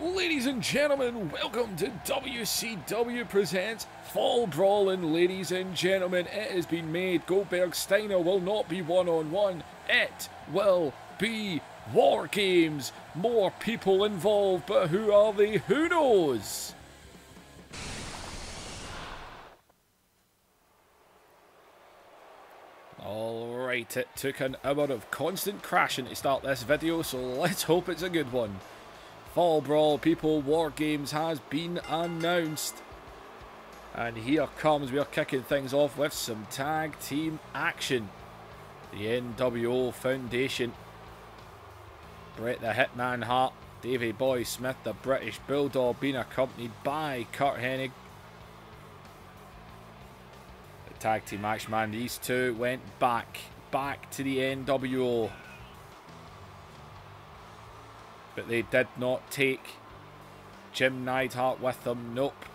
Ladies and gentlemen, welcome to WCW Presents Fall Brawl. And ladies and gentlemen, it has been made Goldberg Steiner will not be one-on-one. It will be War Games. More people involved, but who are they? Who knows? Alright, it took an hour of constant crashing to start this video, so let's hope it's a good one. Fall Brawl People War Games has been announced. And here comes, we are kicking things off with some tag team action. The NWO Foundation. Bret the Hitman Hart, Davey Boy Smith, the British Bulldog, being accompanied by Kurt Hennig. The tag team action, man, these two went back to the NWO. But they did not take Jim Neidhart with them. Nope.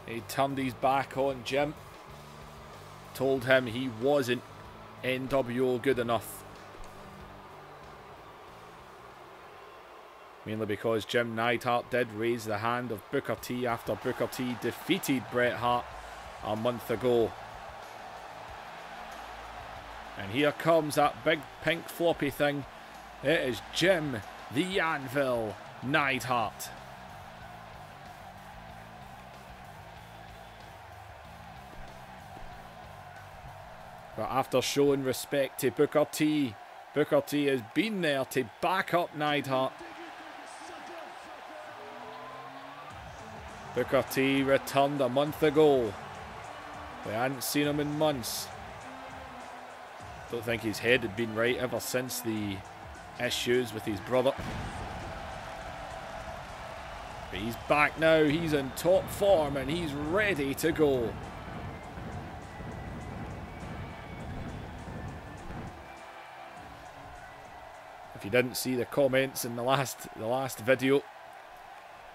He turned his back on Jim. Told him he wasn't NWO good enough. Mainly because Jim Neidhart did raise the hand of Booker T after Booker T defeated Bret Hart a month ago. And here comes that big pink floppy thing. It is Jim the Anvil Neidhart. But after showing respect to Booker T has been there to back up Neidhart. Booker T returned a month ago. We hadn't seen him in months. Don't think his head had been right ever since the issues with his brother. But he's back now, he's in top form and he's ready to go. If you didn't see the comments in the last video,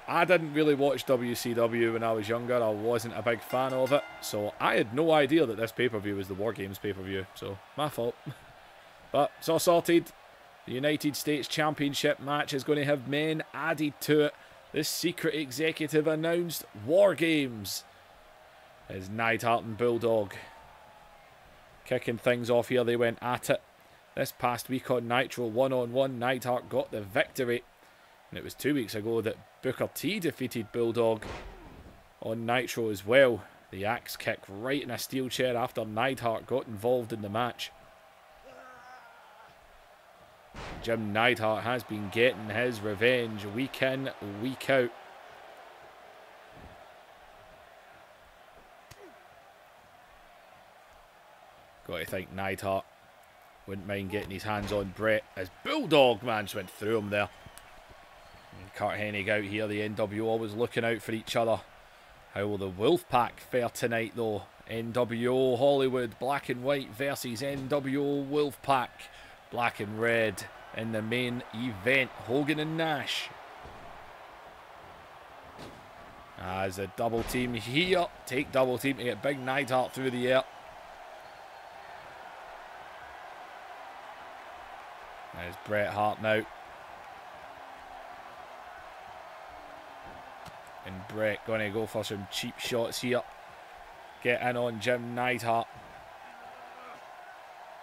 I didn't really watch WCW when I was younger. I wasn't a big fan of it, so I had no idea that this pay-per-view was the War Games pay-per-view, so my fault. But it's all sorted. The United States Championship match is going to have men added to it. This secret executive announced War Games is Neidhart and Bulldog. Kicking things off here, they went at it. This past week on Nitro, one-on-one, Neidhart got the victory. And it was 2 weeks ago that Booker T defeated Bulldog on Nitro as well. The axe kick right in a steel chair after Neidhart got involved in the match. Jim Neidhart has been getting his revenge week in, week out. Got to think Neidhart wouldn't mind getting his hands on Bret as Bulldog, man, just went through him there. And Kurt Hennig out here, the NWO always looking out for each other. How will the Wolfpack fare tonight though? NWO Hollywood Black and White versus NWO Wolfpack Black and Red in the main event. Hogan and Nash. As a double team here. Take double team to get Big Neidhart through the air. There's Bret Hart now. And Bret going to go for some cheap shots here. Get in on Jim Neidhart.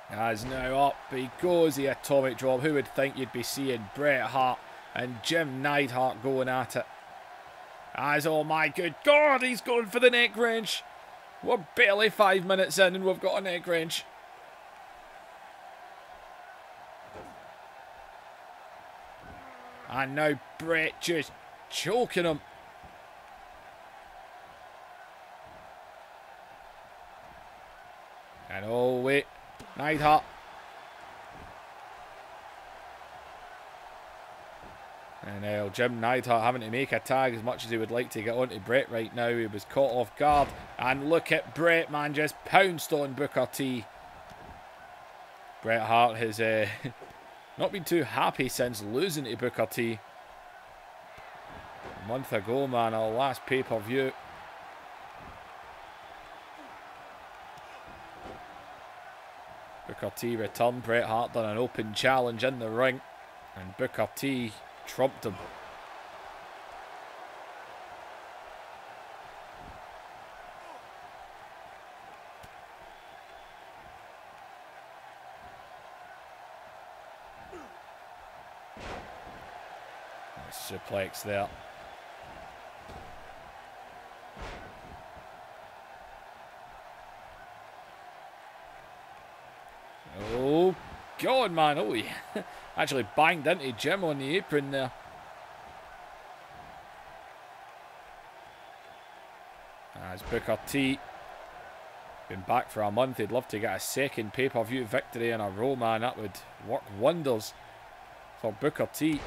As now up he goes, the atomic drop. Who would think you'd be seeing Bret Hart and Jim Neidhart going at it? As, oh my good God, he's going for the neck wrench. We're barely 5 minutes in and we've got a neck wrench. And now Bret just choking him. And oh wait, Neidhart. And now Jim Neidhart having to make a tag as much as he would like to get onto Bret right now. He was caught off guard. And look at Bret, man, just pounced on Booker T. Bret Hart has not been too happy since losing to Booker T. A month ago, man, our last pay-per-view. Booker T returned. Bret Hart done an open challenge in the ring. And Booker T trumped him. suplex there. Oh, God, man. Oh, he actually banged into Jim on the apron there. As Booker T. Been back for a month. He'd love to get a second pay-per-view victory in a row, man. That would work wonders for Booker T.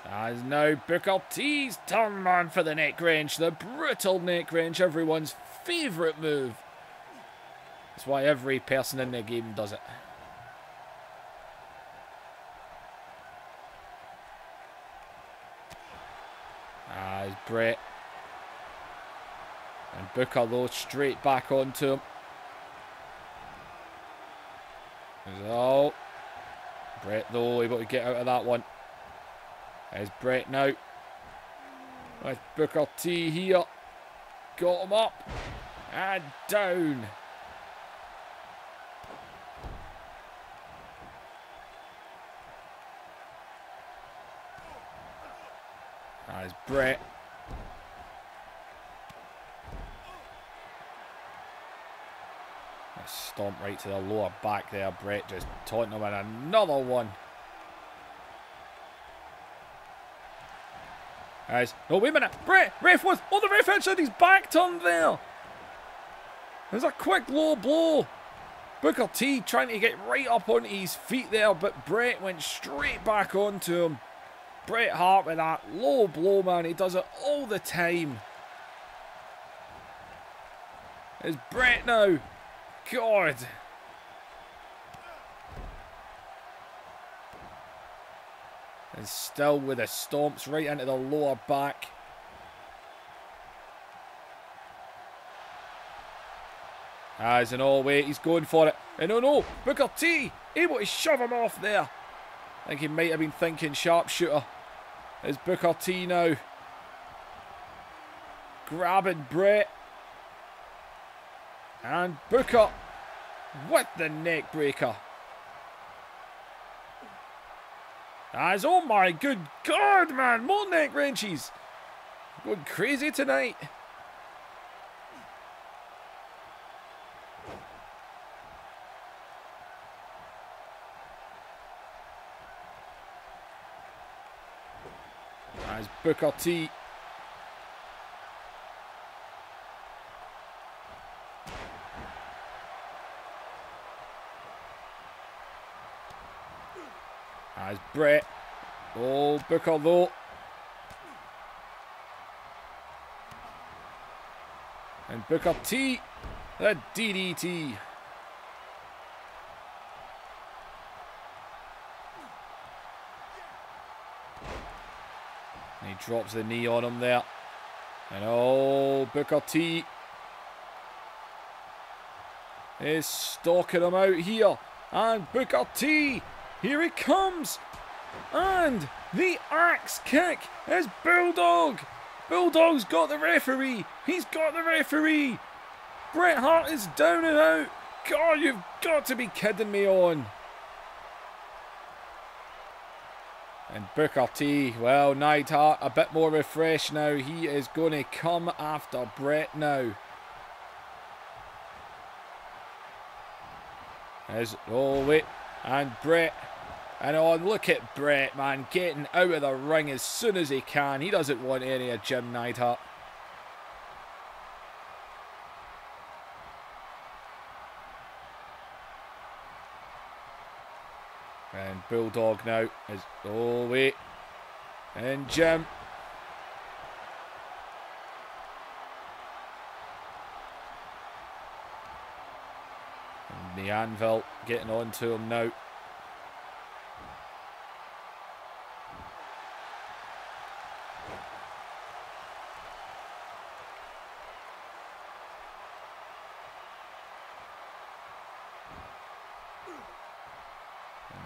As now Booker T's turn, man, for the neck wrench. The brutal neck wrench, everyone's favourite move. That's why every person in the game does it. As Brett. And Booker, though, straight back onto him. Oh. Brett, though, able to get out of that one. There's Brett now. With Booker T here. Got him up. And down. There's Brett. A stomp right to the lower back there. Brett just taunting him with another one. As, no, wait a minute. Brett, ref was. Oh, the ref had his back turned there. There's a quick low blow. Booker T trying to get right up onto his feet there, but Brett went straight back onto him. Bret Hart with that low blow, man. He does it all the time. It's Brett now. God. And still with the stomps right into the lower back. As in all way, he's going for it. And oh no, Booker T able to shove him off there. I think he might have been thinking sharpshooter. There's Booker T now. Grabbing Brett. And Booker with the neck breaker. As, oh my good God, man. More neck wrenches. Going crazy tonight. As Booker T. As Brett. Oh, Booker though. And Booker T. The DDT. And he drops the knee on him there. And oh, Booker T is stalking him out here. And Booker T, here he comes. And the axe kick is Bulldog. Bulldog's got the referee. He's got the referee. Bret Hart is down and out. God, you've got to be kidding me on. And Booker T, well, Neidhart a bit more refreshed now. He is going to come after Brett now. Oh, wait. And Brett. And oh, look at Brett, man, getting out of the ring as soon as he can. He doesn't want any of Jim Neidhart. And Bulldog now is, oh wait, and Jim. And the Anvil getting on to him now.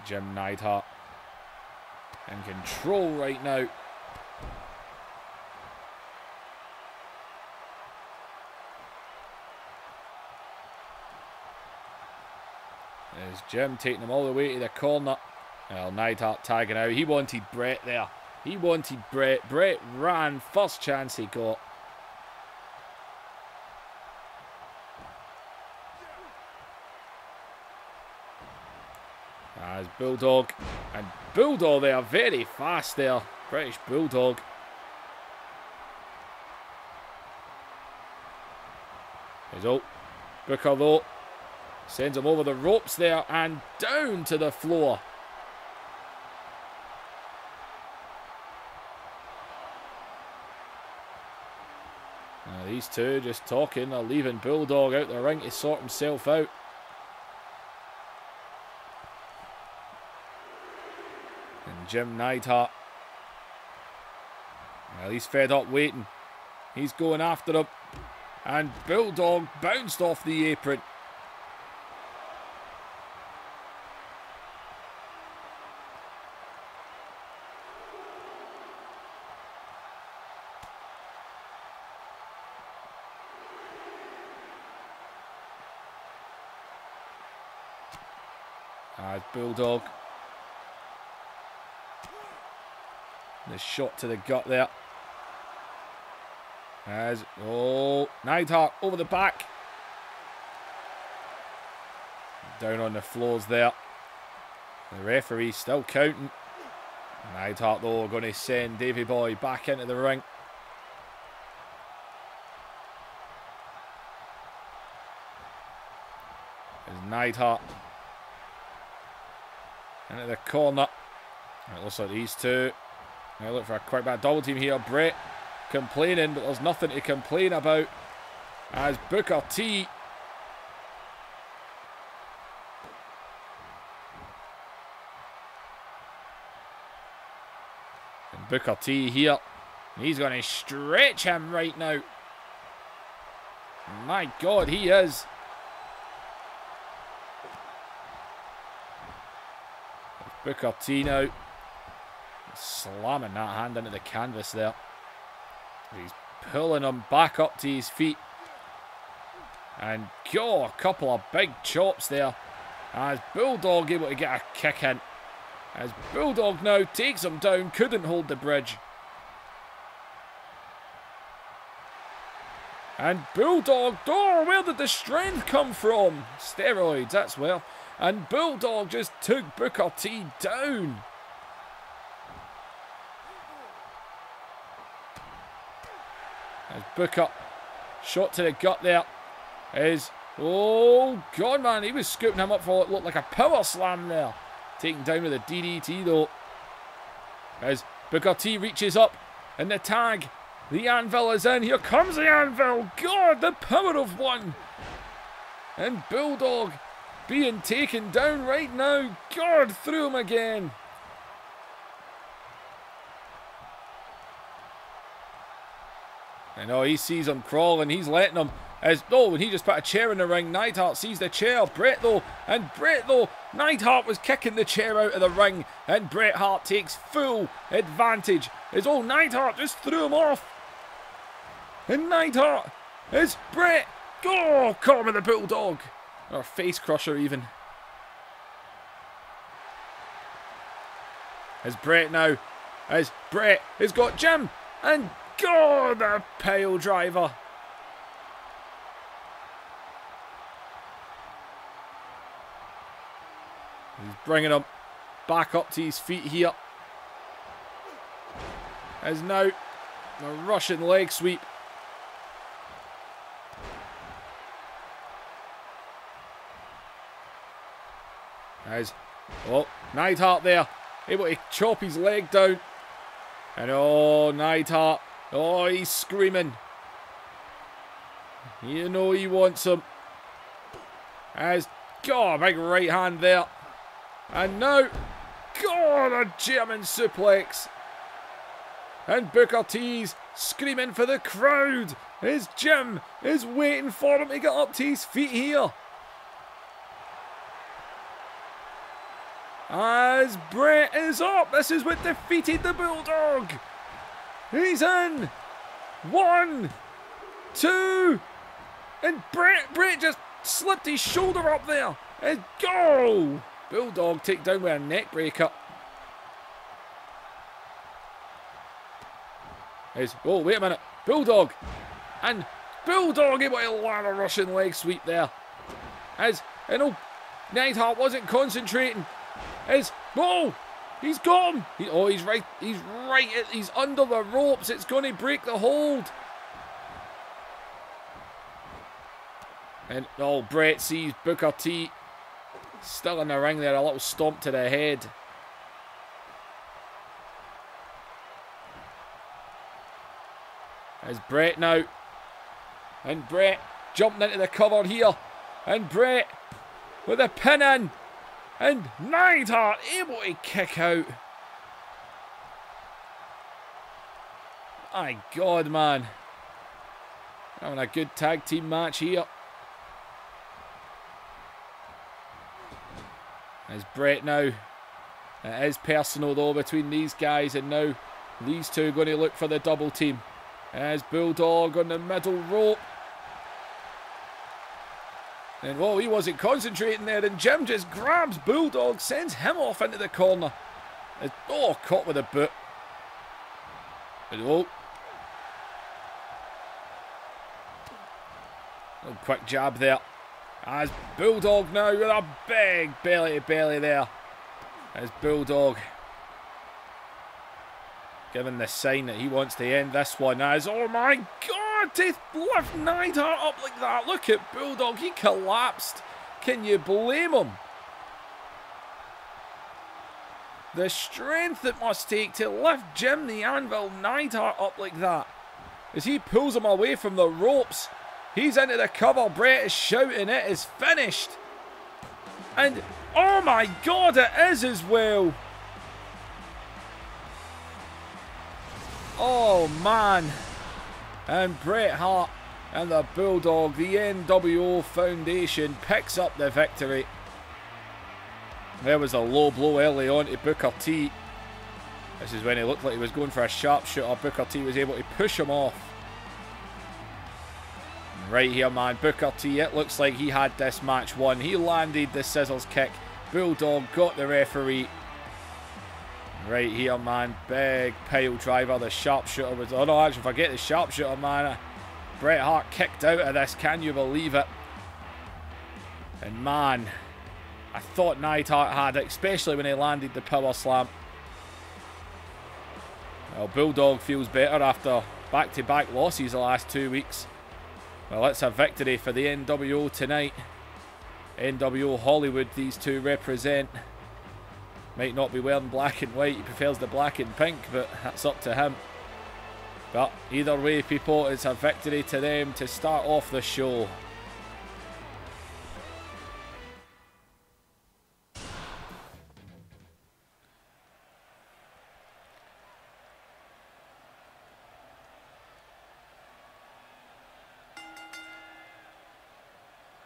Jim Neidhart in control right now. There's Jim taking him all the way to the corner. Well, Neidhart tagging out. He wanted Brett there. He wanted Brett. Brett ran. First chance he got. As Bulldog. And Bulldog, they are very fast there. British Bulldog. There's Booker though. Sends him over the ropes there and down to the floor. Now these two just talking. They're leaving Bulldog out the ring to sort himself out. And Jim Neidhart. Well, he's fed up waiting. He's going after him. And Bulldog bounced off the apron. Bulldog. The shot to the gut there. As, oh, Neidhart over the back. Down on the floors there. The referee still counting. Neidhart though going to send Davy Boy back into the ring. There's Neidhart. Into the corner. It looks like these two. Now look for a quick back double team here. Brett complaining, but there's nothing to complain about. As Booker T. And Booker T here. He's going to stretch him right now. My God, he is. Booker T now. Slamming that hand into the canvas there. He's pulling him back up to his feet. And a couple of big chops there. As Bulldog able to get a kick in. As Bulldog now takes him down. Couldn't hold the bridge. And Bulldog, where did the strength come from? Steroids, that's where. And Bulldog just took Booker T down. As Booker, shot to the gut there, is, oh God man, he was scooping him up for what looked like a power slam there. Taken down with a DDT though. As Booker T reaches up, and the tag, the anvil is in, here comes the anvil, God, the power of one. And Bulldog being taken down right now. God, through him again. I know he sees him crawling. He's letting him. As when he just put a chair in the ring. Neidhart sees the chair. Bret though. Neidhart was kicking the chair out of the ring. And Bret Hart takes full advantage. As Neidhart just threw him off. And Neidhart is Bret. Oh, caught him with the Bulldog. Or face crusher even. As Bret now. As Bret has got Jim. And God, the pile driver. He's bringing him back up to his feet here. As now a Russian leg sweep. As, Neidhart there, able to chop his leg down. And Neidhart, he's screaming. You know he wants him. As, God, big right hand there. And now, God, a German suplex. And Booker T's screaming for the crowd. His Jim is waiting for him to get up to his feet here. As Bret is up. This is what defeated the Bulldog. He's in. 1, 2. And Bret just slipped his shoulder up there. Let's go! Bulldog take down with a neck breaker. Oh, wait a minute. Bulldog. And Bulldog able to land a Russian leg sweep there. Oh, Neidhart wasn't concentrating. Oh, he's got him. He's right. He's under the ropes. It's going to break the hold. And, oh, Brett sees Booker T still in the ring there. A little stomp to the head. There's Brett now. And Brett jumping into the cover here. And Brett with a pin in. And Neidhart able to kick out. My God, man. Having a good tag team match here. There's Brett now. It is personal though between these guys, and now these two are going to look for the double team. There's Bulldog on the middle rope. And whoa, he wasn't concentrating there, and Jim just grabs Bulldog, sends him off into the corner. Oh, caught with a boot. Oh. Oh, quick jab there. As Bulldog now with a big belly to belly there. As Bulldog giving the sign that he wants to end this one. As, oh my God, to lift Neidhart up like that. Look at Bulldog, he collapsed. Can you blame him? The strength it must take to lift Jim the Anvil Neidhart up like that. As he pulls him away from the ropes. He's into the cover. Brett is shouting, it is finished. And, oh my God, it is as well. Oh, man. And Bret Hart and the Bulldog, the NWO Foundation, picks up the victory. There was a low blow early on to Booker T. This is when he looked like he was going for a sharpshooter. Booker T was able to push him off. Right here, man, Booker T, it looks like he had this match won. He landed the scissors kick. Bulldog got the referee. Right here, man, big pile driver. The sharpshooter was... Oh, no, actually, forget the sharpshooter, man. Bret Hart kicked out of this. Can you believe it? And, man, I thought Neidhart had it, especially when he landed the power slam. Well, Bulldog feels better after back-to-back losses the last 2 weeks. Well, it's a victory for the NWO tonight. NWO Hollywood, these two represent. Might not be wearing black and white. He prefers the black and pink, but that's up to him. But either way, people, it's a victory to them to start off the show.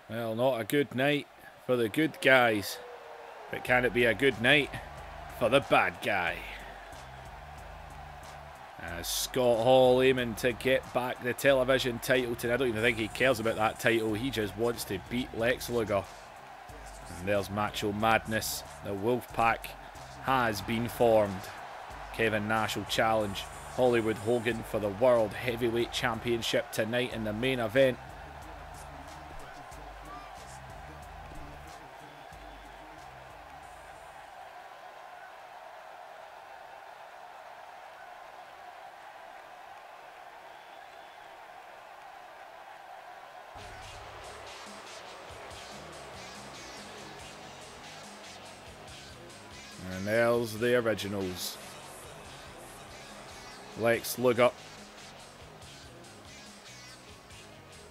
Well, not a good night for the good guys, but can it be a good night for the bad guy? As Scott Hall aiming to get back the television title tonight. I don't even think he cares about that title. He just wants to beat Lex Luger. And there's Macho Madness. The Wolfpack has been formed. Kevin Nash will challenge Hollywood Hogan for the World Heavyweight Championship tonight in the main event. And there's the originals. Lex Luger,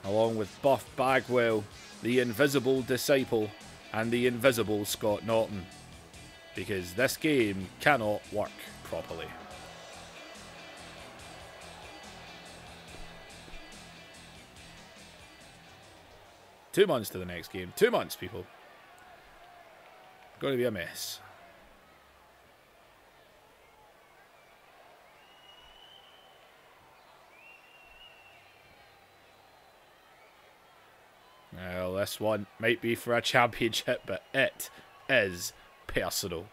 along with Buff Bagwell, the Invisible Disciple, and the Invisible Scott Norton. Because this game cannot work properly. Two months to the next game. 2 months, people. Going to be a mess. Well, this one might be for a championship, but it is personal.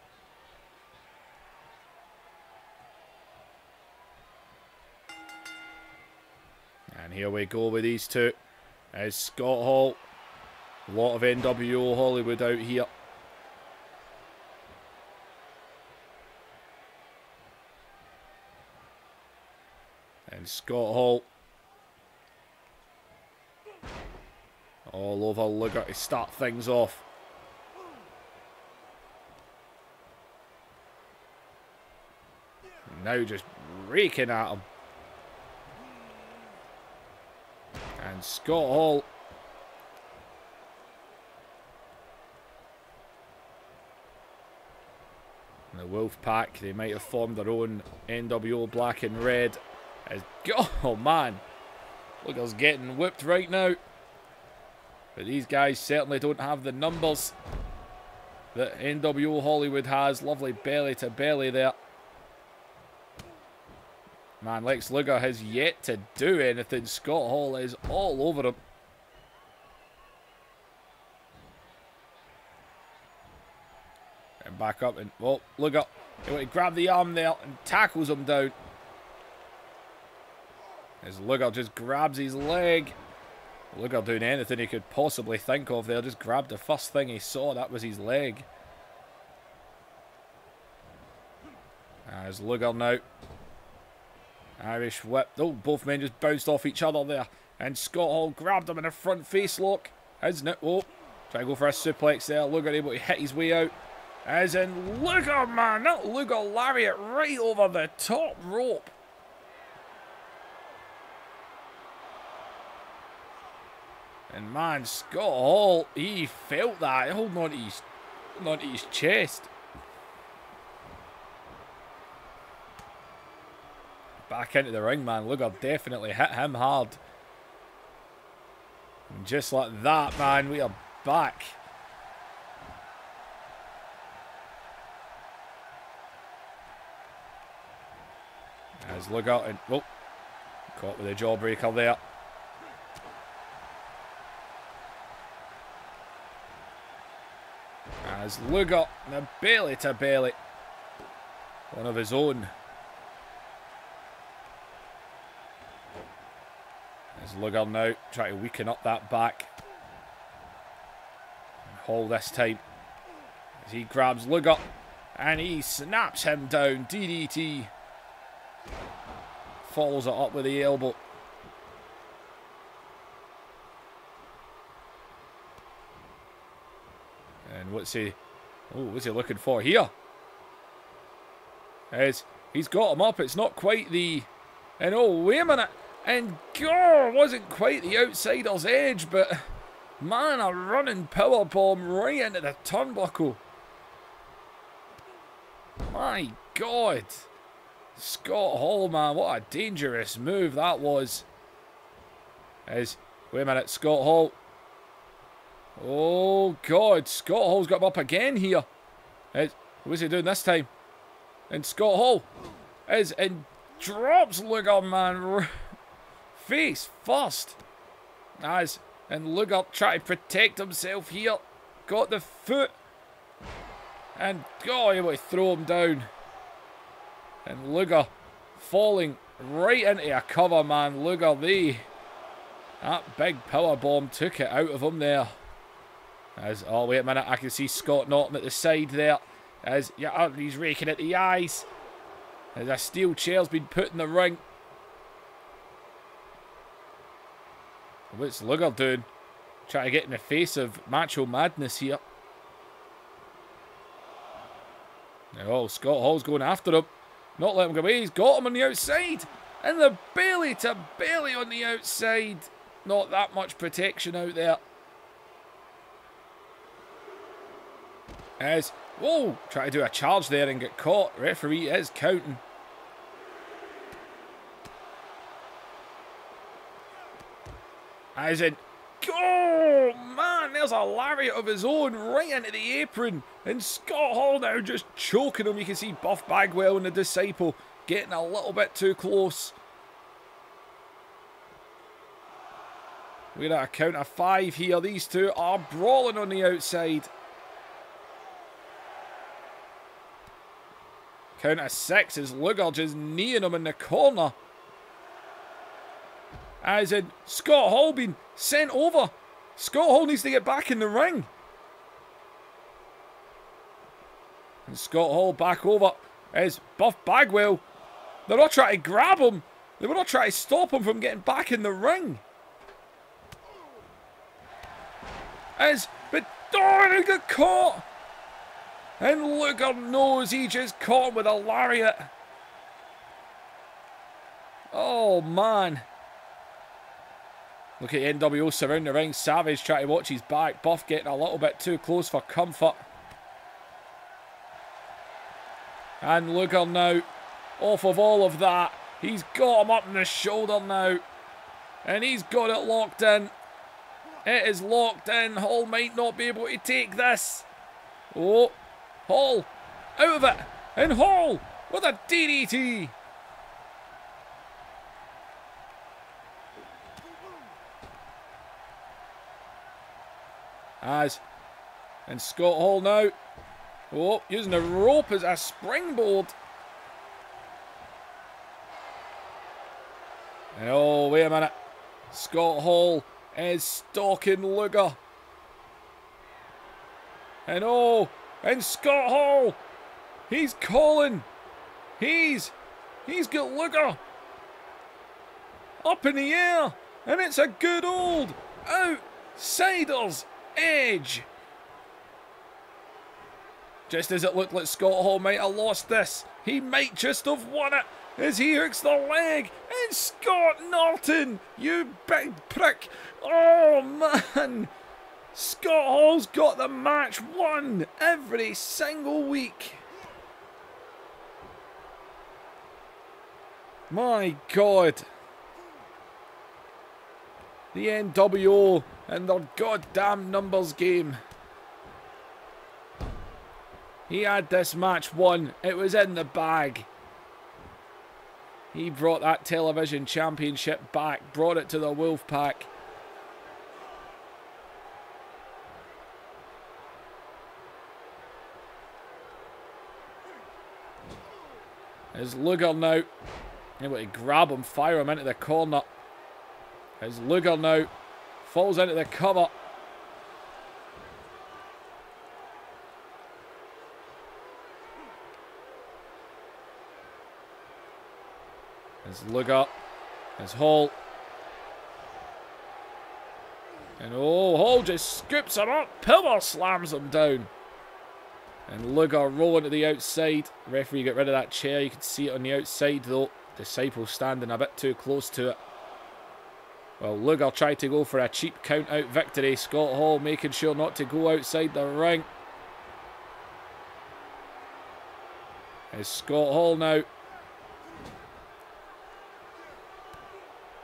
And here we go with these two. As Scott Hall. A lot of NWO Hollywood out here. And Scott Hall. All over Luger to start things off. Now just raking at him. And Scott Hall. And the Wolf Pack, they might have formed their own NWO Black and Red. Oh man, Luger's getting whipped right now. But these guys certainly don't have the numbers that NWO Hollywood has. Lovely belly to belly there. Man, Lex Luger has yet to do anything. Scott Hall is all over him. And back up and, well, Luger, he went to grab the arm there and tackles him down. As Luger just grabs his leg. Luger doing anything he could possibly think of there. Just grabbed the first thing he saw. That was his leg. As Luger now. Irish whip. Oh, both men just bounced off each other there. And Scott Hall grabbed him in a front face lock. Isn't it? Oh, try to go for a suplex there. Luger able to hit his way out. As in Luger, man. That Luger lariat right over the top rope. And man, Scott Hall, he felt that. Holding on to his chest. Back into the ring, man. Luger definitely hit him hard. And just like that, man, we are back. As Luger, and oh, caught with a jawbreaker there. As Luger, the belly to belly. One of his own. As Luger now trying to weaken up that back. And Hall this time. As he grabs Luger. And he snaps him down. DDT. Follows it up with the elbow. And what's he looking for here? As he's got him up. It's not quite the... And oh, wait a minute. And God, wasn't quite the outsider's edge, but man, a running powerbomb right into the turnbuckle. My God. Scott Hall, man, what a dangerous move that was. As, wait a minute, Scott Hall. Oh God, Scott Hall's got him up again here. As, what's he doing this time? And Scott Hall is and drops Luger, man. Face first. As and Luger trying to protect himself here. Got the foot. And God, he would throw him down. And Luger falling right into a cover, man. Luger, that big powerbomb took it out of him there. As, oh wait a minute, I can see Scott Norton at the side there. As, yeah, he's raking at the eyes. As a steel chair's been put in the ring. What's Luger doing? Trying to get in the face of Macho Madness here. Oh, Scott Hall's going after him. Not letting him go away. He's got him on the outside. And the belly to belly on the outside. Not that much protection out there. As, whoa, try to do a charge there and get caught. Referee is counting. As in, oh man, there's a lariat of his own right into the apron. And Scott Hall now just choking him. You can see Buff Bagwell and the Disciple getting a little bit too close. We're at a count of 5 here. These two are brawling on the outside. Count of 6 is Luger just kneeing him in the corner. As in Scott Hall being sent over. Scott Hall needs to get back in the ring. And Scott Hall back over is Buff Bagwell. They're not trying to grab him. They were not trying to stop him from getting back in the ring. But he got caught. And Luger knows he just caught him with a lariat. Oh, man. Look at NWO surround the ring. Savage trying to watch his back. Buff getting a little bit too close for comfort. And Luger now, off of all of that, he's got him up in the shoulder now. And he's got it locked in. It is locked in. Hall might not be able to take this. Oh, Hall out of it. And Hall with a DDT. And Scott Hall now. Oh, using the rope as a springboard. And oh, wait a minute. Scott Hall is stalking Luger. And oh, and Scott Hall, he's calling. He's got Luger up in the air. And it's a good old outsider's edge. Just as it looked like Scott Hall might have lost this, he might just have won it as he hooks the leg. And Scott Norton, you big prick. Oh, man. Scott Hall's got the match won every single week. My God. The NWO and their goddamn numbers game. He had this match won. It was in the bag. He brought that television championship back. Brought it to the Wolfpack. As Luger now able to grab him, fire him into the corner. As Luger now falls into the cover. As Luger, as Hall. And oh, Hall just scoops him up, power slams him down. And Luger rolling to the outside. Referee get rid of that chair. You can see it on the outside though. Disciple standing a bit too close to it. Well, Luger tried to go for a cheap count out victory. Scott Hall making sure not to go outside the ring. As Scott Hall now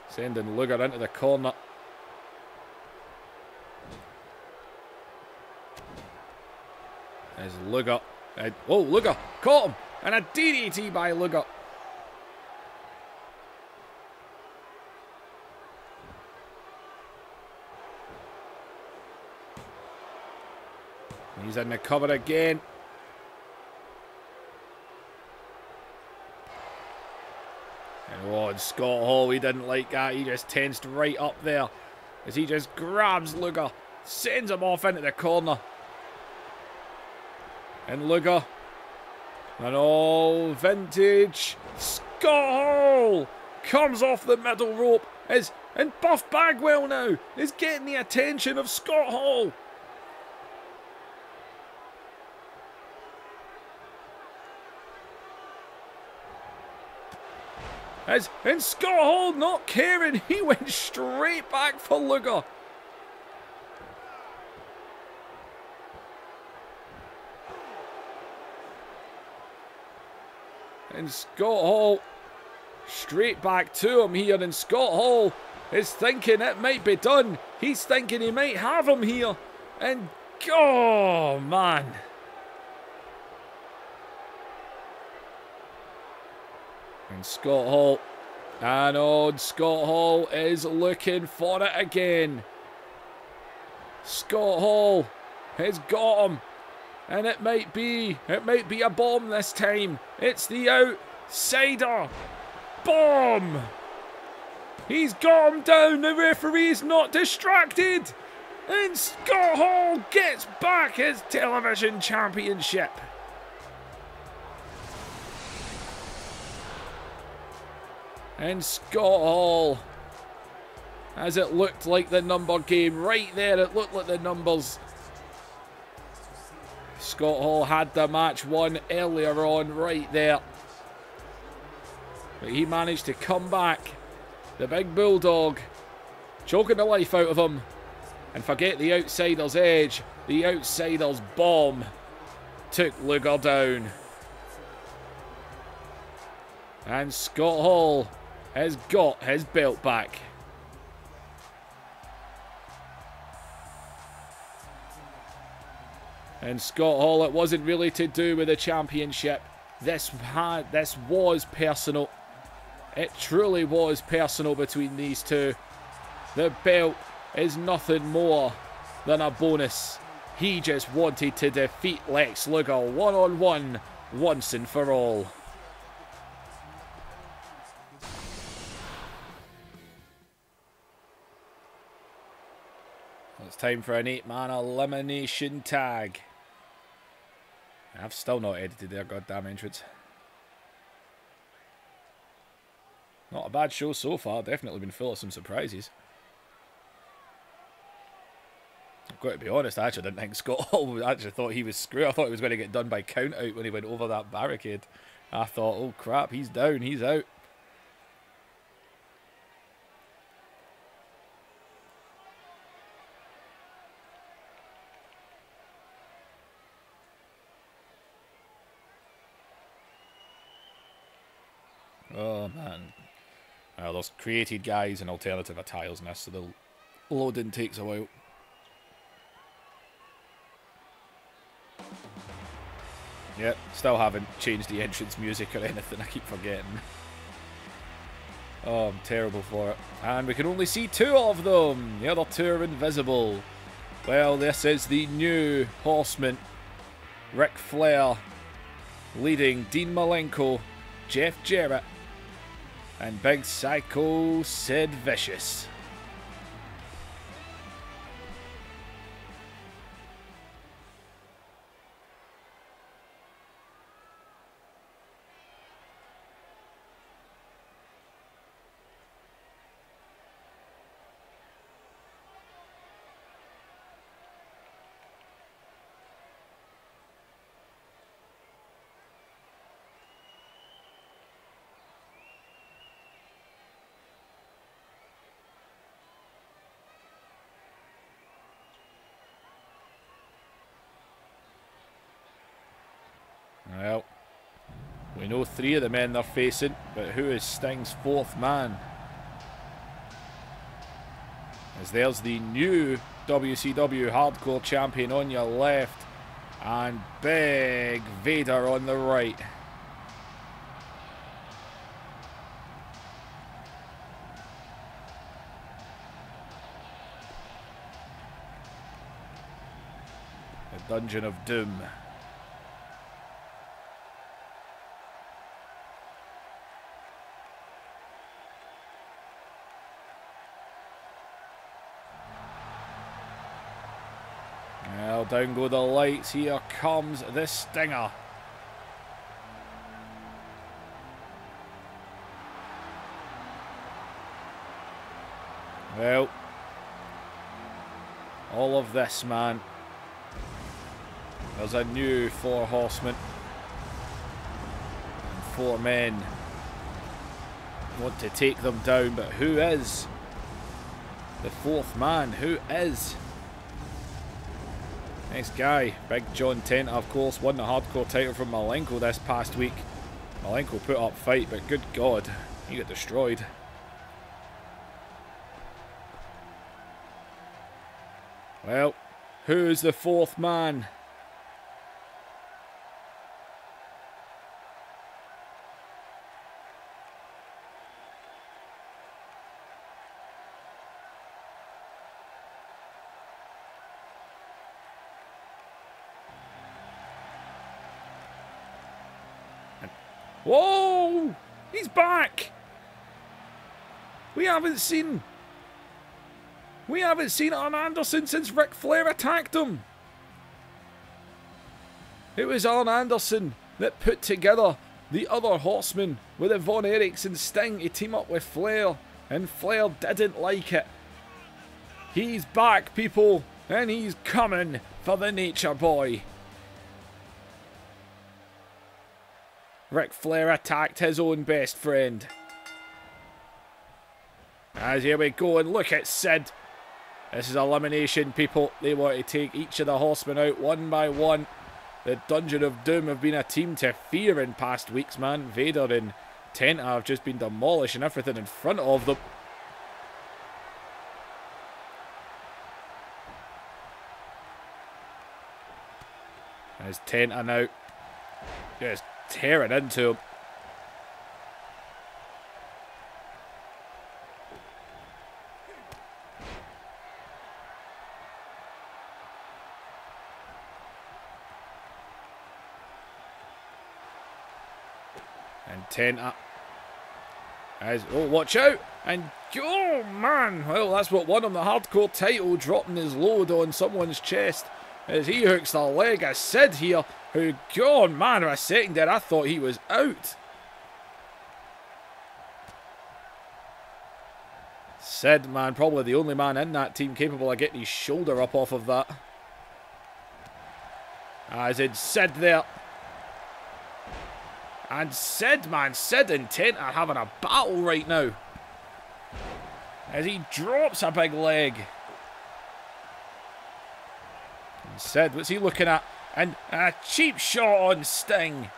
sending Luger into the corner. As Luger. Oh, Luger caught him. And a DDT by Luger. He's in the cover again. And Scott Hall, he didn't like that. He just tensed right up there as he just grabs Luger, sends him off into the corner. And Luger, and all vintage Scott Hall comes off the middle rope. And Buff Bagwell now is getting the attention of Scott Hall. And Scott Hall not caring, he went straight back for Luger. And Scott Hall straight back to him here, and Scott Hall is thinking it might be done. He's thinking he might have him here. And oh man. And Scott Hall And on Scott Hall is looking for it again. Scott Hall has got him. And it might be a bomb this time. It's the outsider. Bomb! He's got him down. The referee's not distracted. And Scott Hall gets back his television championship. And Scott Hall, as it looked like the number game right there, it looked like the numbers. Scott Hall had the match won earlier on right there. But he managed to come back. The big bulldog, choking the life out of him. And forget the outsider's edge. The outsider's bomb took Luger down. And Scott Hall has got his belt back. And Scott Hall, it wasn't really to do with the championship. This was personal. It truly was personal between these two. The belt is nothing more than a bonus. He just wanted to defeat Lex Luger one-on-one once and for all. It's time for an 8-man elimination tag. I've still not edited their goddamn entrance. Not a bad show so far. Definitely been full of some surprises. I've got to be honest, I actually didn't think Scott Hall, I actually thought he was screwed. I thought he was going to get done by count out when he went over that barricade. I thought, oh crap, he's down, he's out. Oh man. Well, there's created guys and alternative attires in this, so the loading takes a while. Yep, still haven't changed the entrance music or anything, I keep forgetting. Oh, I'm terrible for it. And we can only see 2 of them. The other 2 are invisible. Well, this is the new Horseman. Ric Flair leading Dean Malenko, Jeff Jarrett, and Big Psycho Sid Vicious. Well, we know 3 of the men they're facing, but who is Sting's 4th man? As there's the new WCW Hardcore Champion on your left, and Big Vader on the right. The Dungeon of Doom. Well, down go the lights. Here comes the Stinger. Well, all of this, man. There's a new 4 horsemen. And 4 men want to take them down, but who is the 4th man? Who is? Next guy, Big John Tenta, of course, won the hardcore title from Malenko this past week. Malenko put up fight, but good God, he got destroyed. Well, who's the 4th man? Whoa! He's back! We haven't seen Arn Anderson since Ric Flair attacked him. It was Arn Anderson that put together the other Horsemen with a Von Erichs and Sting to team up with Flair, and Flair didn't like it. He's back, people, and he's coming for the Nature Boy. Ric Flair attacked his own best friend. As here we go, and look at Sid. This is elimination, people. They want to take each of the Horsemen out one by one. The Dungeon of Doom have been a team to fear in past weeks, man. Vader and Tenta have just been demolishing everything in front of them. As Tenta now just tearing into him. And Tenta as, oh, watch out, and oh man, well, that's what won him the hardcore title, dropping his load on someone's chest as he hooks the leg of Sid here, who, oh man, for a second there I thought he was out. Sid, man, probably the only man in that team capable of getting his shoulder up off of that. As it's Sid there. And Sid, man, Sid and Tenta are having a battle right now. As he drops a big leg. And Sid, what's he looking at? And a cheap shot on Sting.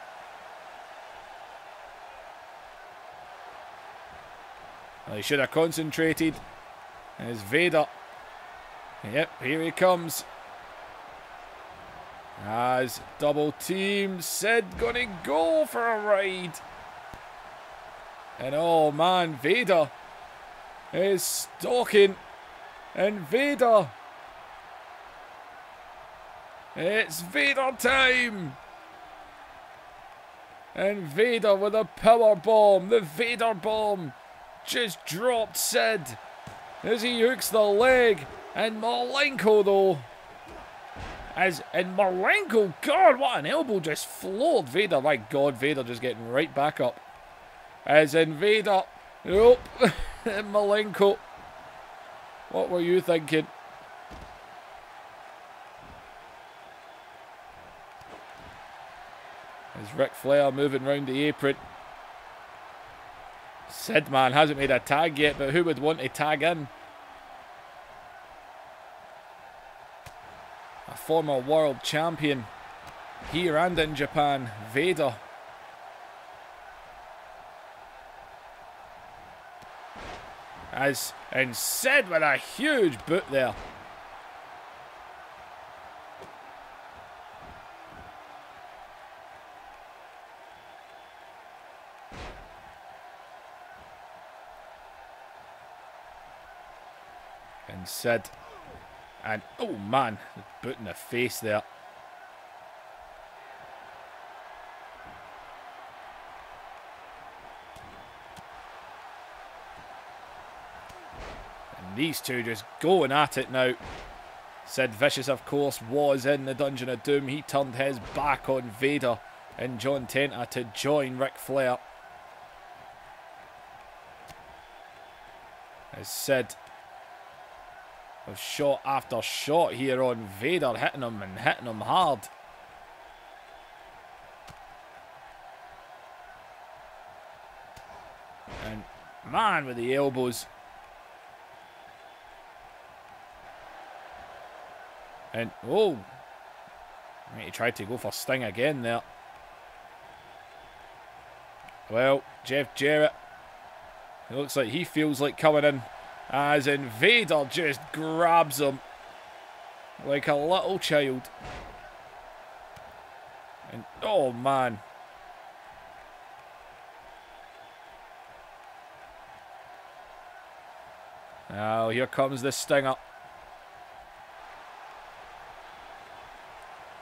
Well, he should have concentrated. As Vader. Yep, here he comes. As double team, Sid gonna go for a ride. And oh man, Vader is stalking. And Vader. It's Vader time. And Vader with a power bomb. The Vader bomb just dropped Sid as he hooks the leg. And Malenko though. And Malenko, God, what an elbow, just floored Vader. My God, Vader just getting right back up. As in Vader, nope, and Malenko. What were you thinking? As Ric Flair moving round the apron. Sid, man, hasn't made a tag yet, but who would want to tag in? A former world champion here and in Japan, Vader. And Sid with a huge boot there. And Sid. And, oh man, boot in the face there. And these two just going at it now. Sid Vicious, of course, was in the Dungeon of Doom. He turned his back on Vader and John Tenta to join Ric Flair. As Sid of shot after shot here on Vader, hitting him and hitting him hard. And man, with the elbows. And oh, he tried to go for Sting again there. Well, Jeff Jarrett, it looks like he feels like coming in. As in Vader just grabs him like a little child. And oh man. Now here comes the Stinger.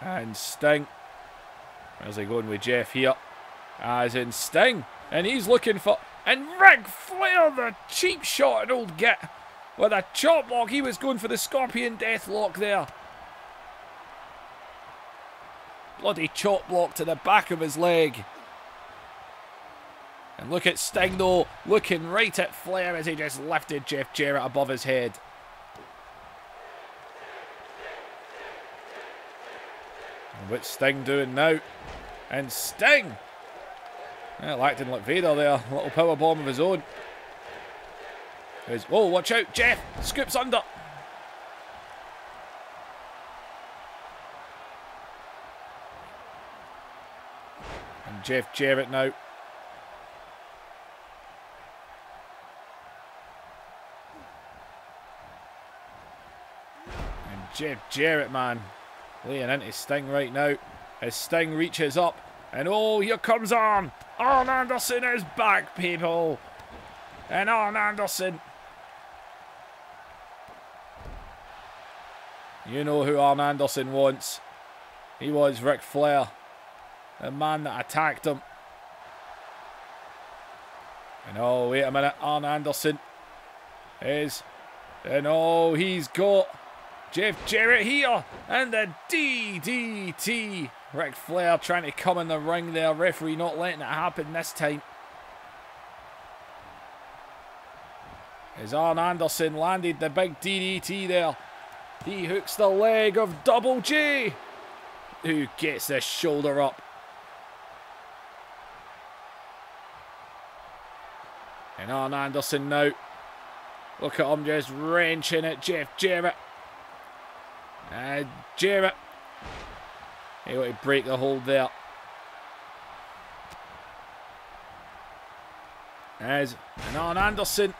And Sting. Where's he going with Jeff here? As in Sting. And he's looking for... And Ric Flair, the cheap shot at old Git. With a chop block. He was going for the Scorpion Deathlock there. Bloody chop block to the back of his leg. And look at Sting though, looking right at Flair as he just lifted Jeff Jarrett above his head. And what's Sting doing now? And Sting! Well, acting like Vader there, a little power bomb of his own. Oh, watch out, Jeff! Scoops under! And Jeff Jarrett now. Jeff Jarrett, man, laying into Sting right now as Sting reaches up. And oh, here comes Arn. Arn Anderson is back, people. And Arn Anderson. You know who Arn Anderson wants. He was Ric Flair. The man that attacked him. And oh, wait a minute. Arn Anderson is... And oh, he's got... Jeff Jarrett here, and the DDT. Ric Flair trying to come in the ring there. Referee not letting it happen this time. As Arn Anderson landed the big DDT there. He hooks the leg of Double J, who gets the shoulder up. And Arn Anderson now. Look at him just wrenching at Jeff Jarrett. Jarrett able to break the hold there. And Arn Anderson.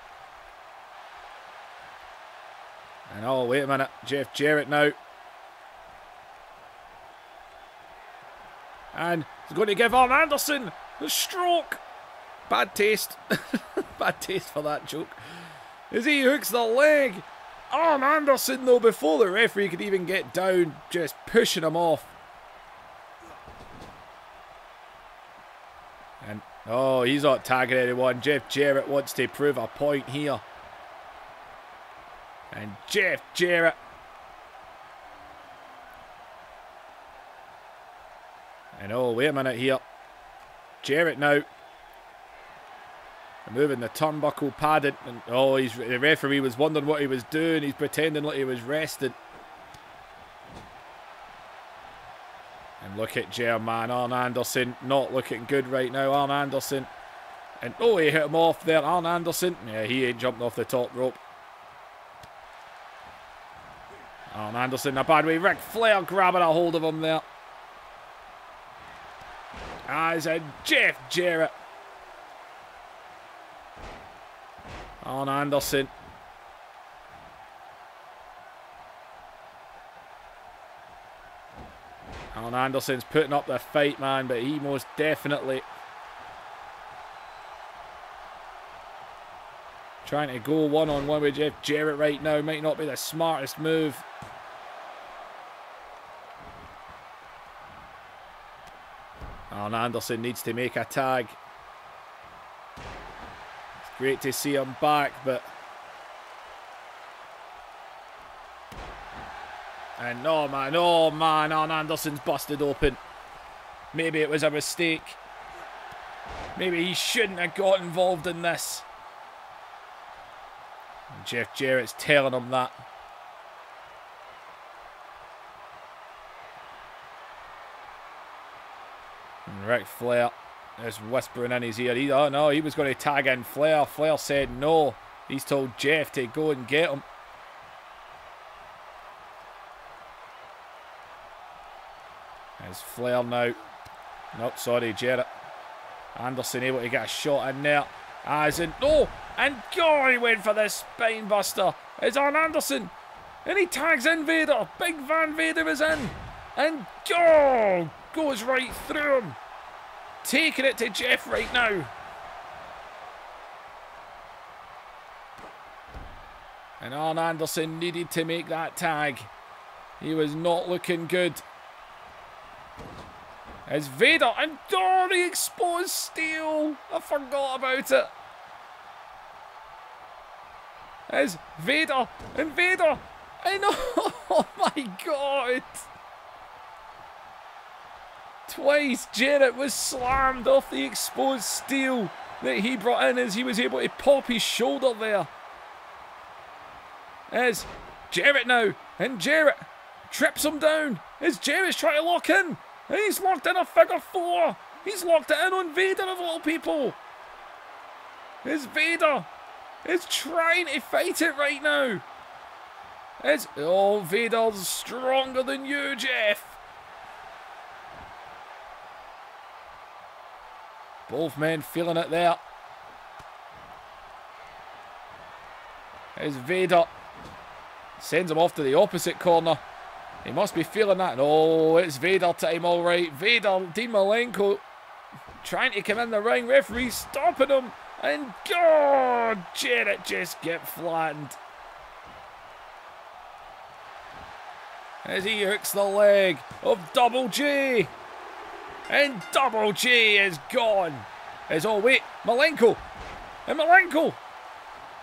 And oh, wait a minute. Jeff Jarrett now. And he's going to give Arn Anderson the stroke. Bad taste. Bad taste for that joke. As he hooks the leg. Arn Anderson, though, before the referee could even get down, just pushing him off. And, oh, he's not tagging anyone. Jeff Jarrett wants to prove a point here. And Jeff Jarrett. And, oh, wait a minute here. Jarrett now. Moving the turnbuckle padded, and oh, the referee was wondering what he was doing. He's pretending like he was resting. And look at man, Arn Anderson not looking good right now. Arn Anderson, and oh, he hit him off there. Arn Anderson, yeah, he ain't jumping off the top rope. Arn Anderson, a bad way. Ric Flair grabbing a hold of him there. As a Jeff Jarrett. Arn Anderson. Arn Anderson's putting up the fight, man, but he most definitely trying to go one-on-one with Jeff Jarrett right now. Might not be the smartest move. Arn Anderson needs to make a tag. Great to see him back, but... And oh man, Arn Anderson's busted open. Maybe it was a mistake. Maybe he shouldn't have got involved in this. And Jeff Jarrett's telling him that. And Ric Flair is whispering in his ear. Oh no, he was going to tag in Flair. Flair said no. He's told Jeff to go and get him. There's Flair now. Nope, sorry, Jarrett. Anderson able to get a shot in there. As in, oh, and God, he went for the spine buster. It's Arn Anderson. And he tags in Vader. Big Van Vader is in. And oh, goes right through him. Taking it to Jeff right now. And Arn Anderson needed to make that tag. He was not looking good. As Vader, and oh, the exposed steel. I forgot about it. As Vader, and Vader, and oh my god. Twice Jarrett was slammed off the exposed steel that he brought in as he was able to pop his shoulder there. As Jarrett now, and Jarrett trips him down. As Jarrett's trying to lock in. And he's locked in a figure four. He's locked it in on Vader of all people. As Vader is trying to fight it right now. As, oh, Vader's stronger than you, Jeff. Both men feeling it there. As Vader sends him off to the opposite corner. He must be feeling that. Oh, it's Vader time, all right. Vader, Dean Malenko trying to come in the ring. Referee stopping him. And God, Jarrett just get flattened. As he hooks the leg of Double J. And Double J is gone. As, oh wait, Malenko. And Malenko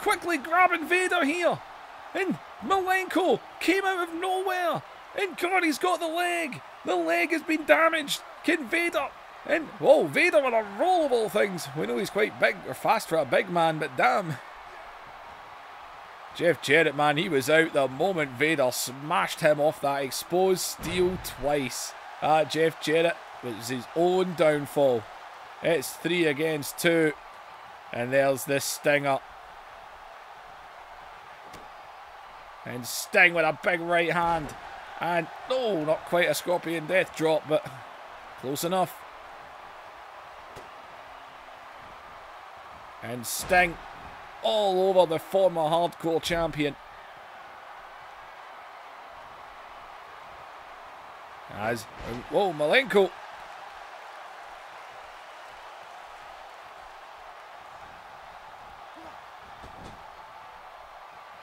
quickly grabbing Vader here. And Malenko came out of nowhere. And God, he's got the leg. The leg has been damaged. Can Vader? And, whoa, Vader with a roll of all things. We know he's quite big or fast for a big man, but damn. Jeff Jarrett, man, he was out the moment Vader smashed him off that exposed steel twice. Jeff Jarrett was his own downfall. It's 3 against 2. And there's this Stinger. And Sting with a big right hand. And, no, not quite a Scorpion Death drop, but close enough. And Sting all over the former hardcore champion. As, whoa, Malenko.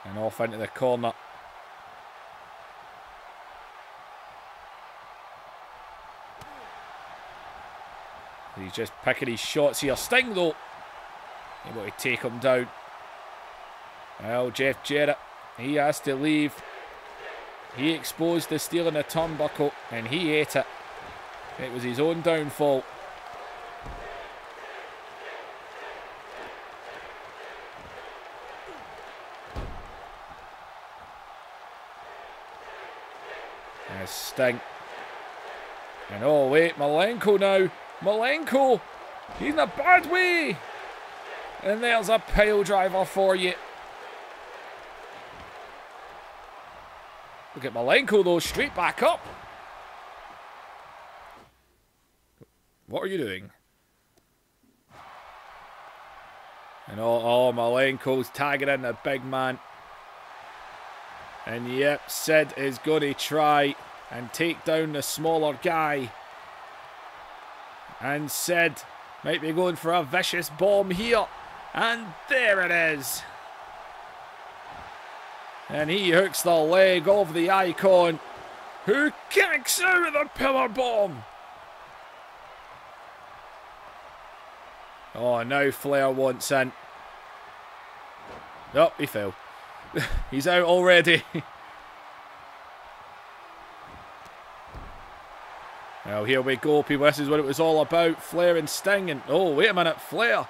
And off into the corner. He's just picking his shots here. Sting, though, able to take him down. Well, Jeff Jarrett, he has to leave. He exposed the steel in the turnbuckle, and he ate it. It was his own downfall. There's Sting. And oh wait, Malenko now. Malenko, he's in a bad way. And there's a pile driver for you. Look at Malenko though, straight back up. What are you doing? And oh, Malenko's tagging in the big man. And yep, Sid is going to try and take down the smaller guy. And Sid might be going for a vicious bomb here. And there it is. And he hooks the leg of the Icon, who kicks out of the pillar bomb. Oh, now Flair wants in. Oh, he fell. He's out already. Well, here we go, people. This is what it was all about. Flair and Sting. And oh, wait a minute. Flair.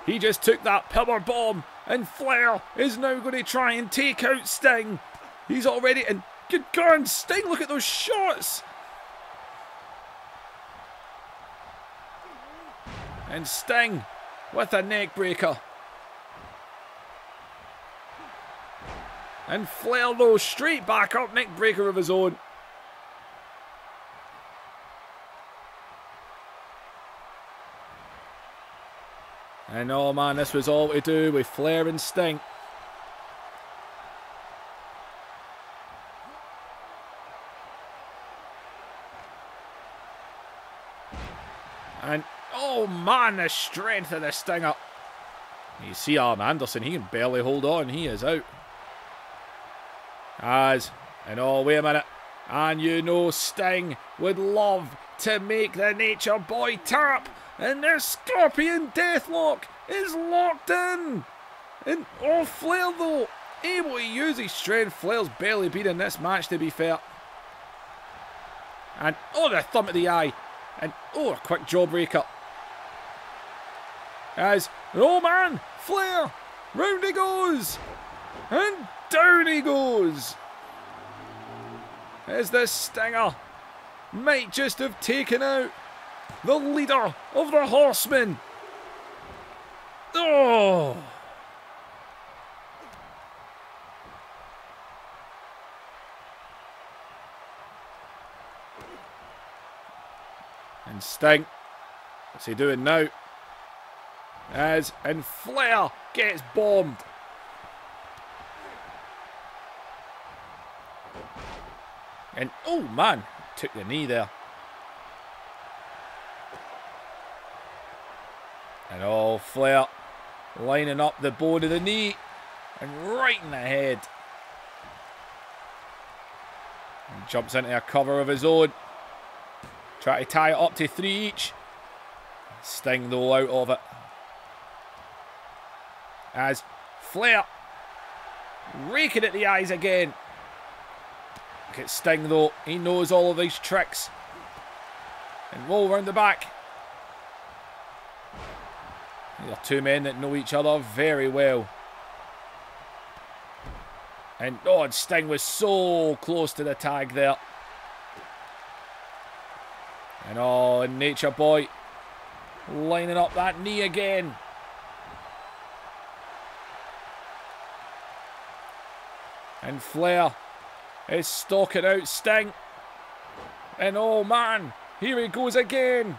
He just took that power bomb. And Flair is now going to try and take out Sting. He's already... And good God, Sting, look at those shots. And Sting with a neck breaker. And Flair, though, straight back up, neck breaker of his own. And oh man, this was all to do with Flair and Sting. And oh man, the strength of the Stinger. You see Arn Anderson, he can barely hold on, he is out. And oh, wait a minute. And you know Sting would love to make the Nature Boy tap. And their Scorpion Deathlock is locked in. And oh, Flair though, able to use his strength. Flair's barely been in this match, to be fair. And oh, the thumb of the eye. And oh, a quick jawbreaker. As, oh man, Flair, round he goes. And down he goes. As the Stinger might just have taken out the leader of the Horsemen. Oh! And Sting, what's he doing now? And Flair gets bombed. And oh man, took the knee there. And oh, Flair lining up the bone of the knee and right in the head. And jumps into a cover of his own. Try to tie it up to 3 each. Sting though out of it. As Flair raking at the eyes again. Look at Sting though, he knows all of these tricks. And roll round the back. These are two men that know each other very well. And oh, and Sting was so close to the tag there. And oh, and Nature Boy lining up that knee again. And Flair is stalking out Sting. And oh man, here he goes again.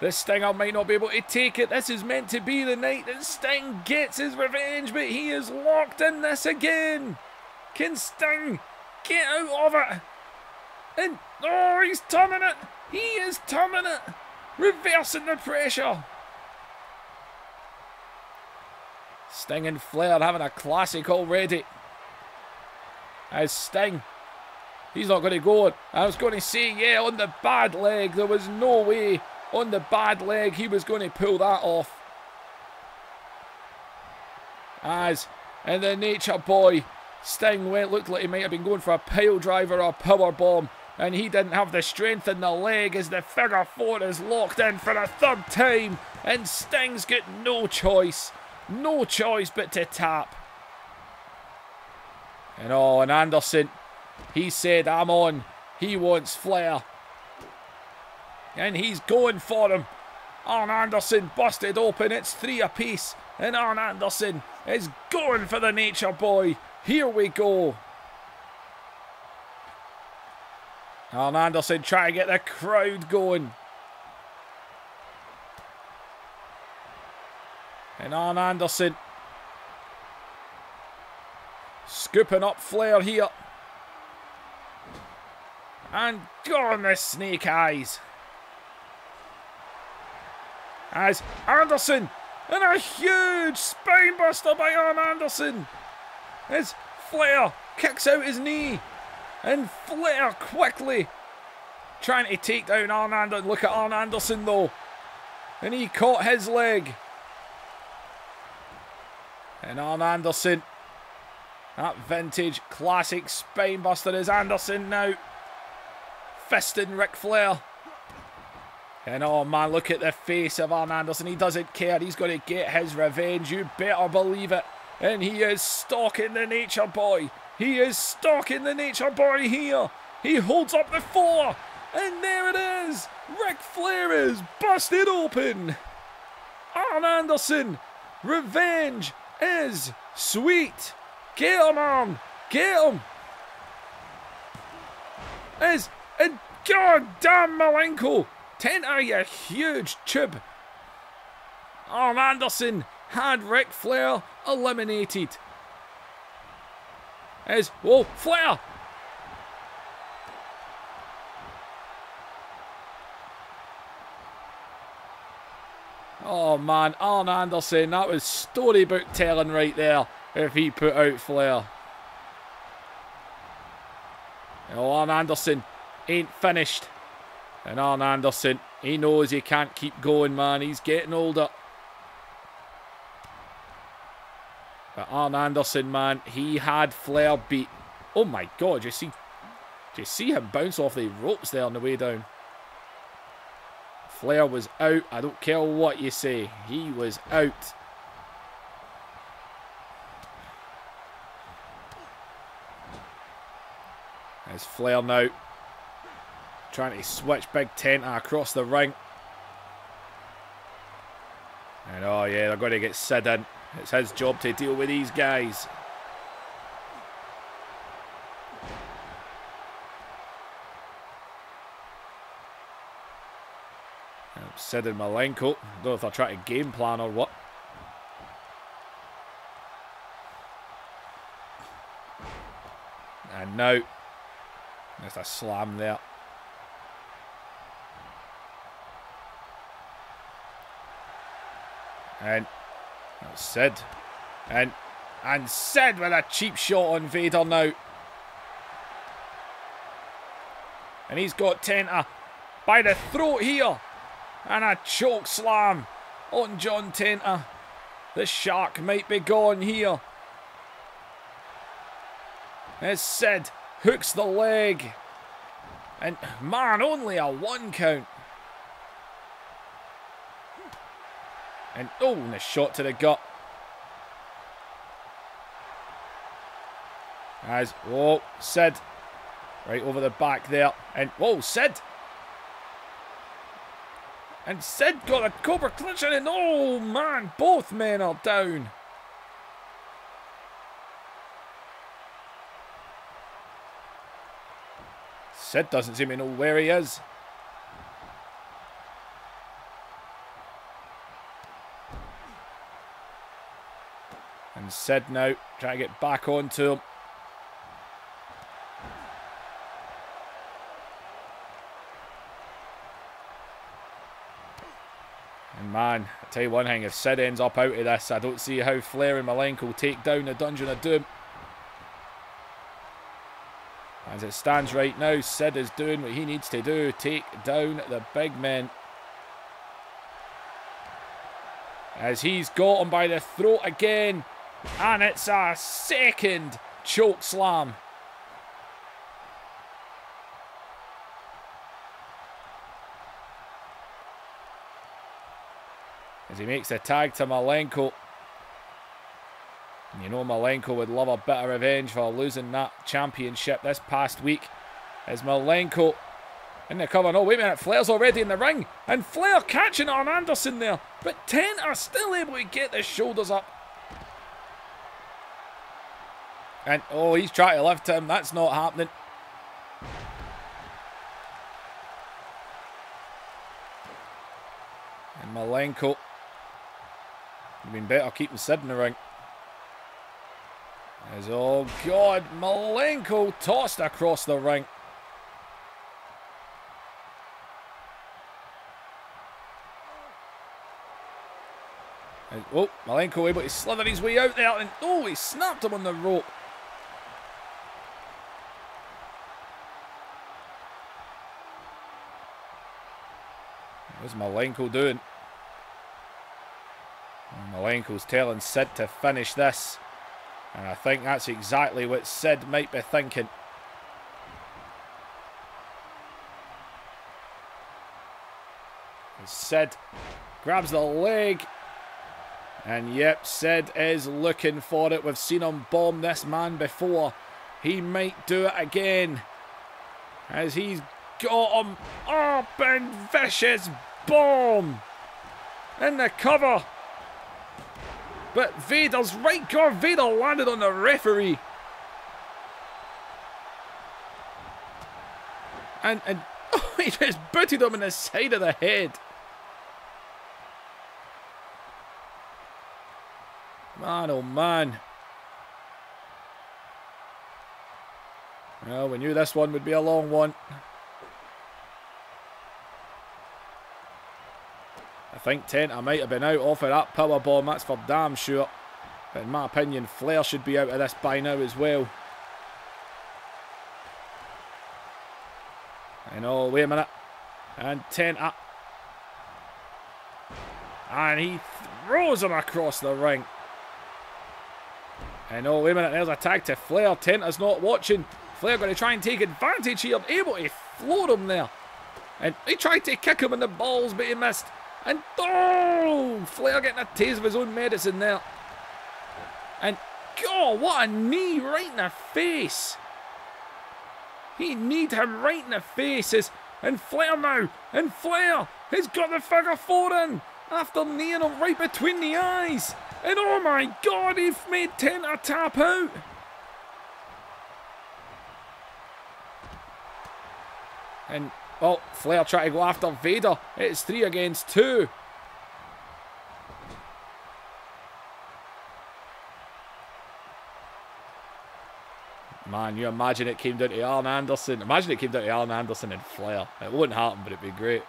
This Stinger might not be able to take it. This is meant to be the night that Sting gets his revenge, but he is locked in this again. Can Sting get out of it? And oh, he's turning it. He is turning it. Reversing the pressure. Sting and Flair having a classic already. As Sting, he's not going to go. I was going to say, yeah, on the bad leg. There was no way on the bad leg he was going to pull that off. As, and the Nature Boy, Sting looked like he might have been going for a pile driver or a power bomb. And he didn't have the strength in the leg as the figure 4 is locked in for a 3rd time. And Sting's got no choice. No choice but to tap. And oh, and Anderson, he said, I'm on. He wants Flair. And he's going for him. Arn Anderson busted open. It's 3 apiece. And Arn Anderson is going for the Nature Boy. Here we go. Arn Anderson trying to get the crowd going. And Arn Anderson scooping up Flair here. And gone the snake eyes. As Anderson, and a huge spinebuster by Arn Anderson. As Flair kicks out his knee. And Flair quickly trying to take down Arn Anderson. Look at Arn Anderson though. And he caught his leg. And Arn Anderson, that vintage classic spinebuster is Anderson now. Fisting Ric Flair. And oh man, look at the face of Arn Anderson. He doesn't care. He's going to get his revenge. You better believe it. And he is stalking the Nature Boy. He is stalking the Nature Boy here. He holds up the 4. And there it is. Ric Flair is busted open. Arn Anderson. Revenge is sweet. Get him, Arn. Get him. And god damn Malenko. Tenta, you huge tube. Arn Anderson had Ric Flair eliminated. Whoa, Flair. Oh man, Arn Anderson, that was storybook telling right there if he put out Flair. Oh, Arn Anderson ain't finished. And Arn Anderson, he knows he can't keep going, man. He's getting older. But Arn Anderson, man, he had Flair beat. Oh my God, do you see him bounce off the ropes there on the way down? Flair was out. I don't care what you say. He was out. There's Flair now. Trying to switch Big Tenta across the ring. And oh yeah, they're going to get Sid in. It's his job to deal with these guys. Sid and Malenko. Don't know if they're trying to game plan or what. And now, there's a slam there. And Sid. And Sid with a cheap shot on Vader now. And he's got Tenta by the throat here. And a choke slam on John Tenta. The shark might be gone here. As Sid hooks the leg. And man, only a 1 count. And oh, and a shot to the gut. As, oh, Sid. Right over the back there. And, whoa, Sid. And Sid got a Cobra clutch in, and oh man, both men are down. Sid doesn't seem to know where he is. And Sid now trying to get back onto him. And man, I tell you one thing, if Sid ends up out of this, I don't see how Flair and Malenko will take down the Dungeon of Doom. As it stands right now, Sid is doing what he needs to do, take down the big men. As he's got him by the throat again. And it's a second choke slam. As he makes a tag to Malenko. And you know Malenko would love a bit of revenge for losing that championship this past week. As Malenko in the cover. No, wait a minute. Flair's already in the ring. And Flair catching Arn Anderson there. But Tenta still able to get the shoulders up. And, oh, he's trying to lift him. That's not happening. And Malenko. You've been better keeping Sid in the ring. As, oh, God, Malenko tossed across the ring. And, oh, Malenko able to slither his way out there. And, oh, he snapped him on the rope. What's Malenko doing? Malenko's telling Sid to finish this. And I think that's exactly what Sid might be thinking. As Sid grabs the leg. And yep, Sid is looking for it. We've seen him bomb this man before. He might do it again. As he's got him up and vicious bomb in the cover. But Vader's right guard. Vader landed on the referee. And oh, he just booted him in the side of the head. Man, oh man. Well, we knew this one would be a long one. I think Tenta might have been out off of that powerbomb, that's for damn sure. But in my opinion, Flair should be out of this by now as well. And oh, wait a minute. And 10 up. And he throws him across the ring. And oh, wait a minute. There's a tag to Flair. Tenta's not watching. Flair going to try and take advantage here. Able to float him there. And he tried to kick him in the balls, but he missed. And oh, Flair getting a taste of his own medicine there. And God, what a knee right in the face. He kneed him right in the face. And Flair now. And Flair has got the figure 4 in after kneeing him right between the eyes. And oh my God, he's made Tenta tap out. And oh, Flair trying to go after Vader. It's 3 against 2. Man, you imagine it came down to Arn Anderson. Imagine it came down to Arn Anderson and Flair. It wouldn't happen, but it'd be great.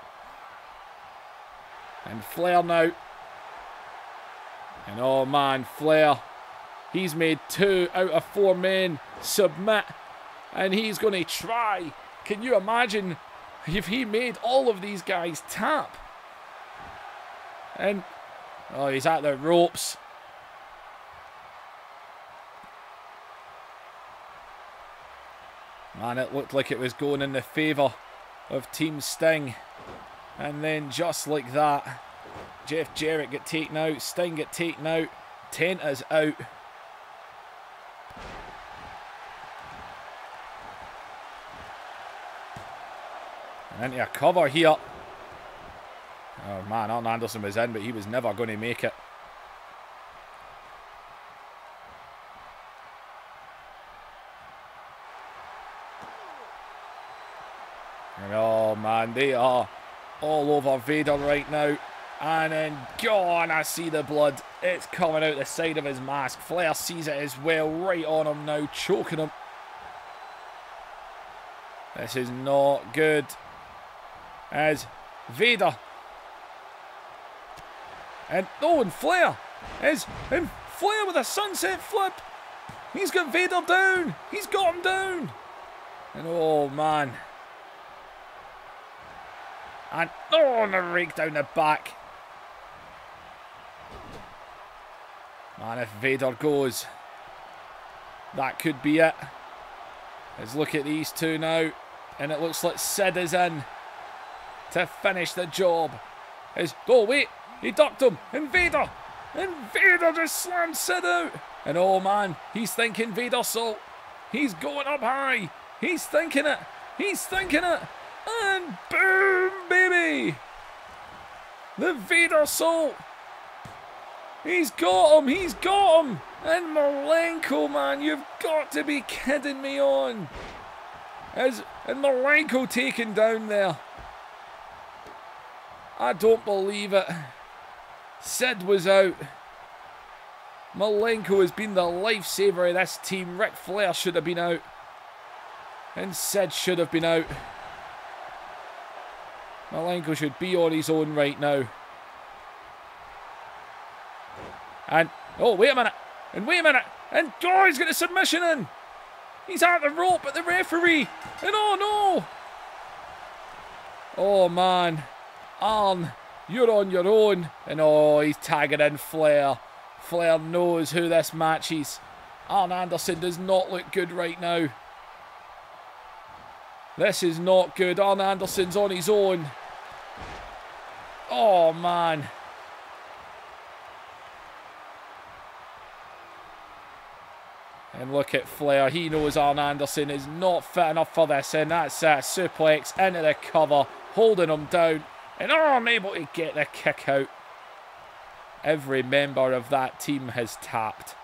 And Flair now. And oh man, Flair. He's made 2 out of 4 men submit. And he's going to try. Can you imagine if he made all of these guys tap? And oh, he's at the ropes. Man, it looked like it was going in the favour of Team Sting. And then just like that, Jeff Jarrett get taken out, Sting get taken out, Tenta's out. And into a cover here. Oh man, Arn Anderson was in, but he was never going to make it. And oh man, they are all over Vader right now. And then, God, I see the blood. It's coming out the side of his mask. Flair sees it as well, right on him now, choking him. This is not good. As Vader. And oh, and Flair. And Flair with a sunset flip. He's got Vader down. He's got him down. And oh, man. And oh, and a rake down the back. Man, if Vader goes, that could be it. Let's look at these two now. And it looks like Sid is in to finish the job. Oh, wait. He ducked him. And Vader just slammed Sid out. And oh, man. He's thinking Vader salt. He's going up high. He's thinking it. He's thinking it. And boom, baby. The Vader salt. He's got him. He's got him. And Malenko, man. You've got to be kidding me on. And Malenko taken down there. I don't believe it. Sid was out. Malenko has been the lifesaver of this team. Ric Flair should have been out. And Sid should have been out. Malenko should be on his own right now. And, oh, wait a minute. And wait a minute. And, oh, he's got a submission in. He's at the rope at the referee. And, oh, no. Oh, man. Arn, you're on your own. And, oh, he's tagging in Flair. Flair knows who this match is. Arn Anderson does not look good right now. This is not good. Arn Anderson's on his own. Oh, man. And look at Flair. He knows Arn Anderson is not fit enough for this. And that's a suplex into the cover, holding him down. And Arn able to get the kick out. Every member of that team has tapped.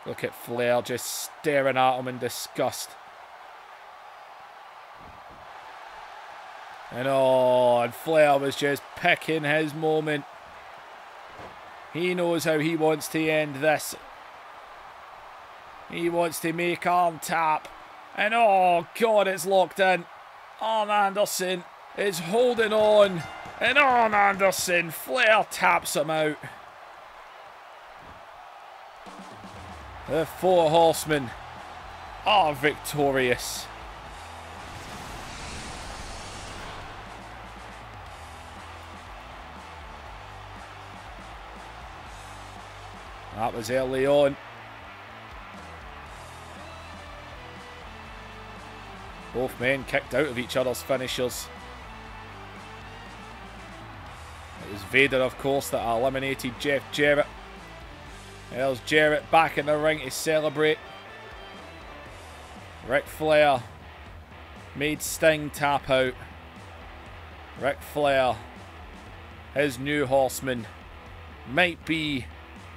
Look at Flair just staring at him in disgust. And oh, and Flair was just picking his moment. He knows how he wants to end this. He wants to make Arn tap. And oh, God, it's locked in. Arn Anderson is holding on. And Arn Anderson, Flair taps him out. The Four Horsemen are victorious. That was early on. Both men kicked out of each other's finishers. It was Vader, of course, that eliminated Jeff Jarrett. There's Jarrett back in the ring to celebrate. Ric Flair made Sting tap out. Ric Flair, his new horseman, might be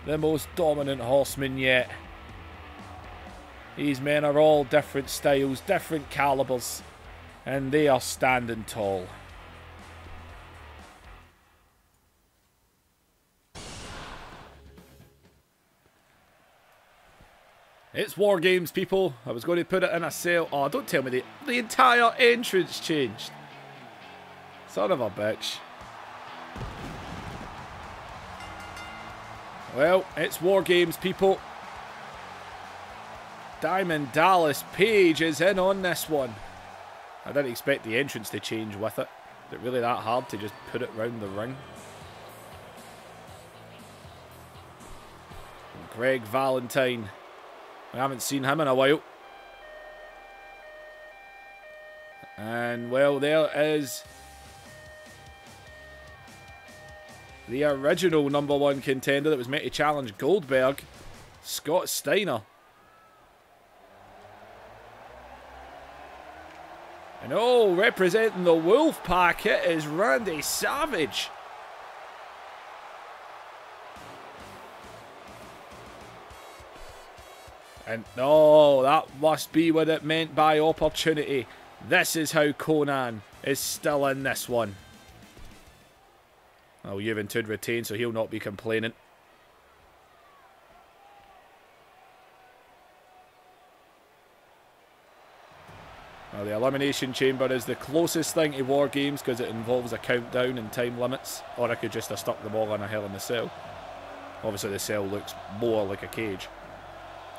the most dominant horseman yet. These men are all different styles, different calibers, and they are standing tall. It's War Games, people. I was going to put it in a cell. Oh, don't tell me the entire entrance changed. Son of a bitch. Well, it's War Games, people. Diamond Dallas Page is in on this one. I didn't expect the entrance to change with it. Is it really that hard to just put it round the ring? And Greg Valentine. I haven't seen him in a while. And, well, there is the original #1 contender that was meant to challenge Goldberg, Scott Steiner. And, oh, representing the Wolfpack, it is Randy Savage. And oh, that must be what it meant by opportunity. This is how Conan is still in this one. Oh, Juventud retained, so he'll not be complaining. Well, the Elimination Chamber is the closest thing to War Games because it involves a countdown and time limits. Or I could just have stuck them all in a Hell in a Cell. Obviously the cell looks more like a cage.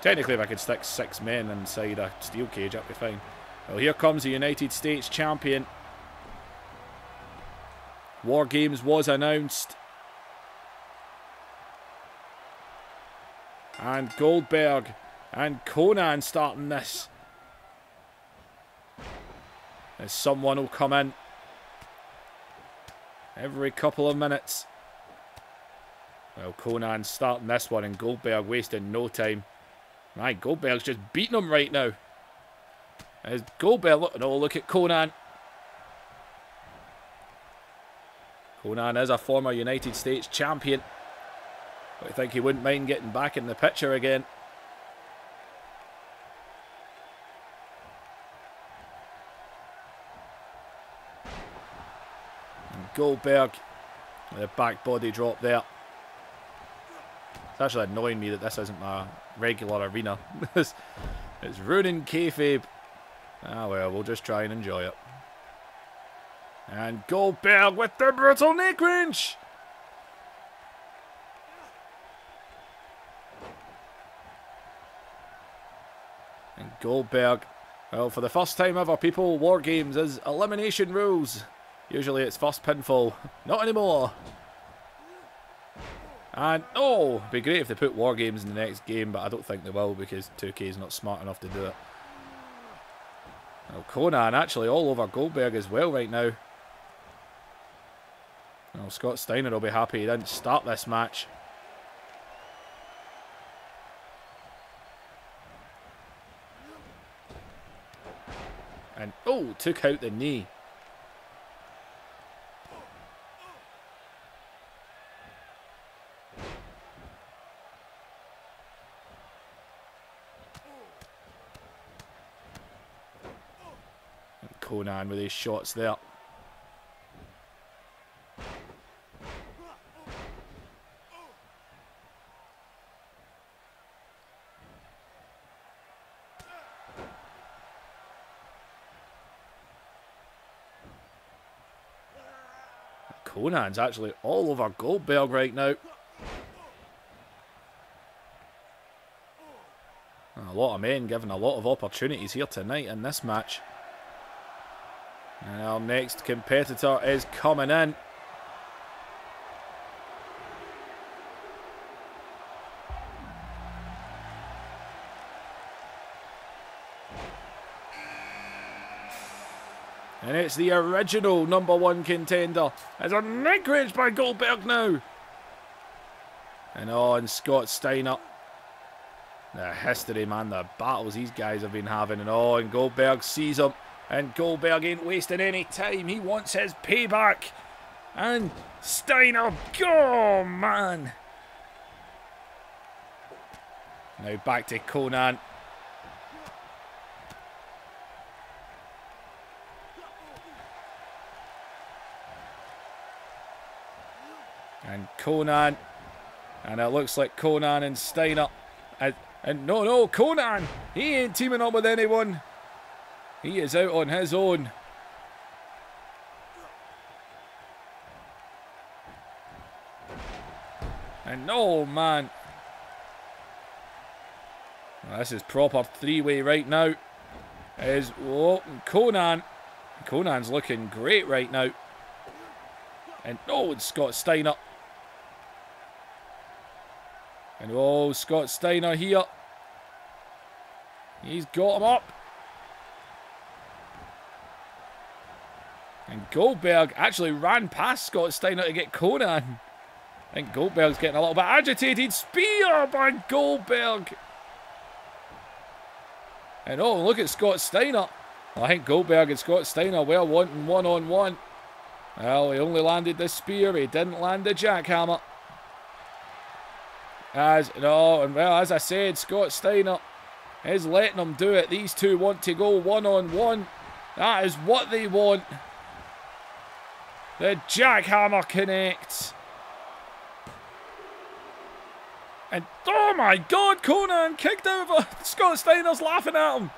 Technically, if I could stick 6 men inside a steel cage, that'd be fine. Well, here comes the United States Champion. War Games was announced. And Goldberg and Conan starting this. As someone will come in every couple of minutes. Well, Conan's starting this one and Goldberg wasting no time. Right, Goldberg's just beating him right now. As Goldberg, look at Conan. Conan is a former United States champion. But I think he wouldn't mind getting back in the picture again. And Goldberg, with a back body drop there. It's actually annoying me that this isn't my regular arena. It's ruining kayfabe. Ah well, we'll just try and enjoy it. And Goldberg with the brutal neck wrench. And Goldberg, well, for the first time ever, people, War Games is elimination rules. Usually it's first pinfall. Not anymore. And, oh, it'd be great if they put War Games in the next game, but I don't think they will because 2K is not smart enough to do it. Well, Conan actually all over Goldberg as well right now. Well, Scott Steiner will be happy he didn't start this match. And, oh, took out the knee. Conan with his shots there. Conan's actually all over Goldberg right now. A lot of men given a lot of opportunities here tonight in this match. And our next competitor is coming in. And it's the original #1 contender. There's a neck-range by Goldberg now. And on Scott Steiner. The history, man, the battles these guys have been having. And and Goldberg sees him. And Goldberg ain't wasting any time. He wants his payback. And Steiner, oh man. Now back to Conan. And Conan. And it looks like Conan and Steiner. And no, Conan. He ain't teaming up with anyone. He is out on his own. And no, man. Well, this is proper three-way right now. Conan. Conan's looking great right now. And it's Scott Steiner. And Scott Steiner here. He's got him up. And Goldberg actually ran past Scott Steiner to get Conan. I think Goldberg's getting a little bit agitated. Spear by Goldberg. And look at Scott Steiner. I think Goldberg and Scott Steiner were wanting one-on-one. Well, he only landed the spear. He didn't land the jackhammer. As I said, Scott Steiner is letting them do it. These two want to go one-on-one. That is what they want. The jackhammer connects. And oh my God, Conan kicked over. Scott Steiner's laughing at him.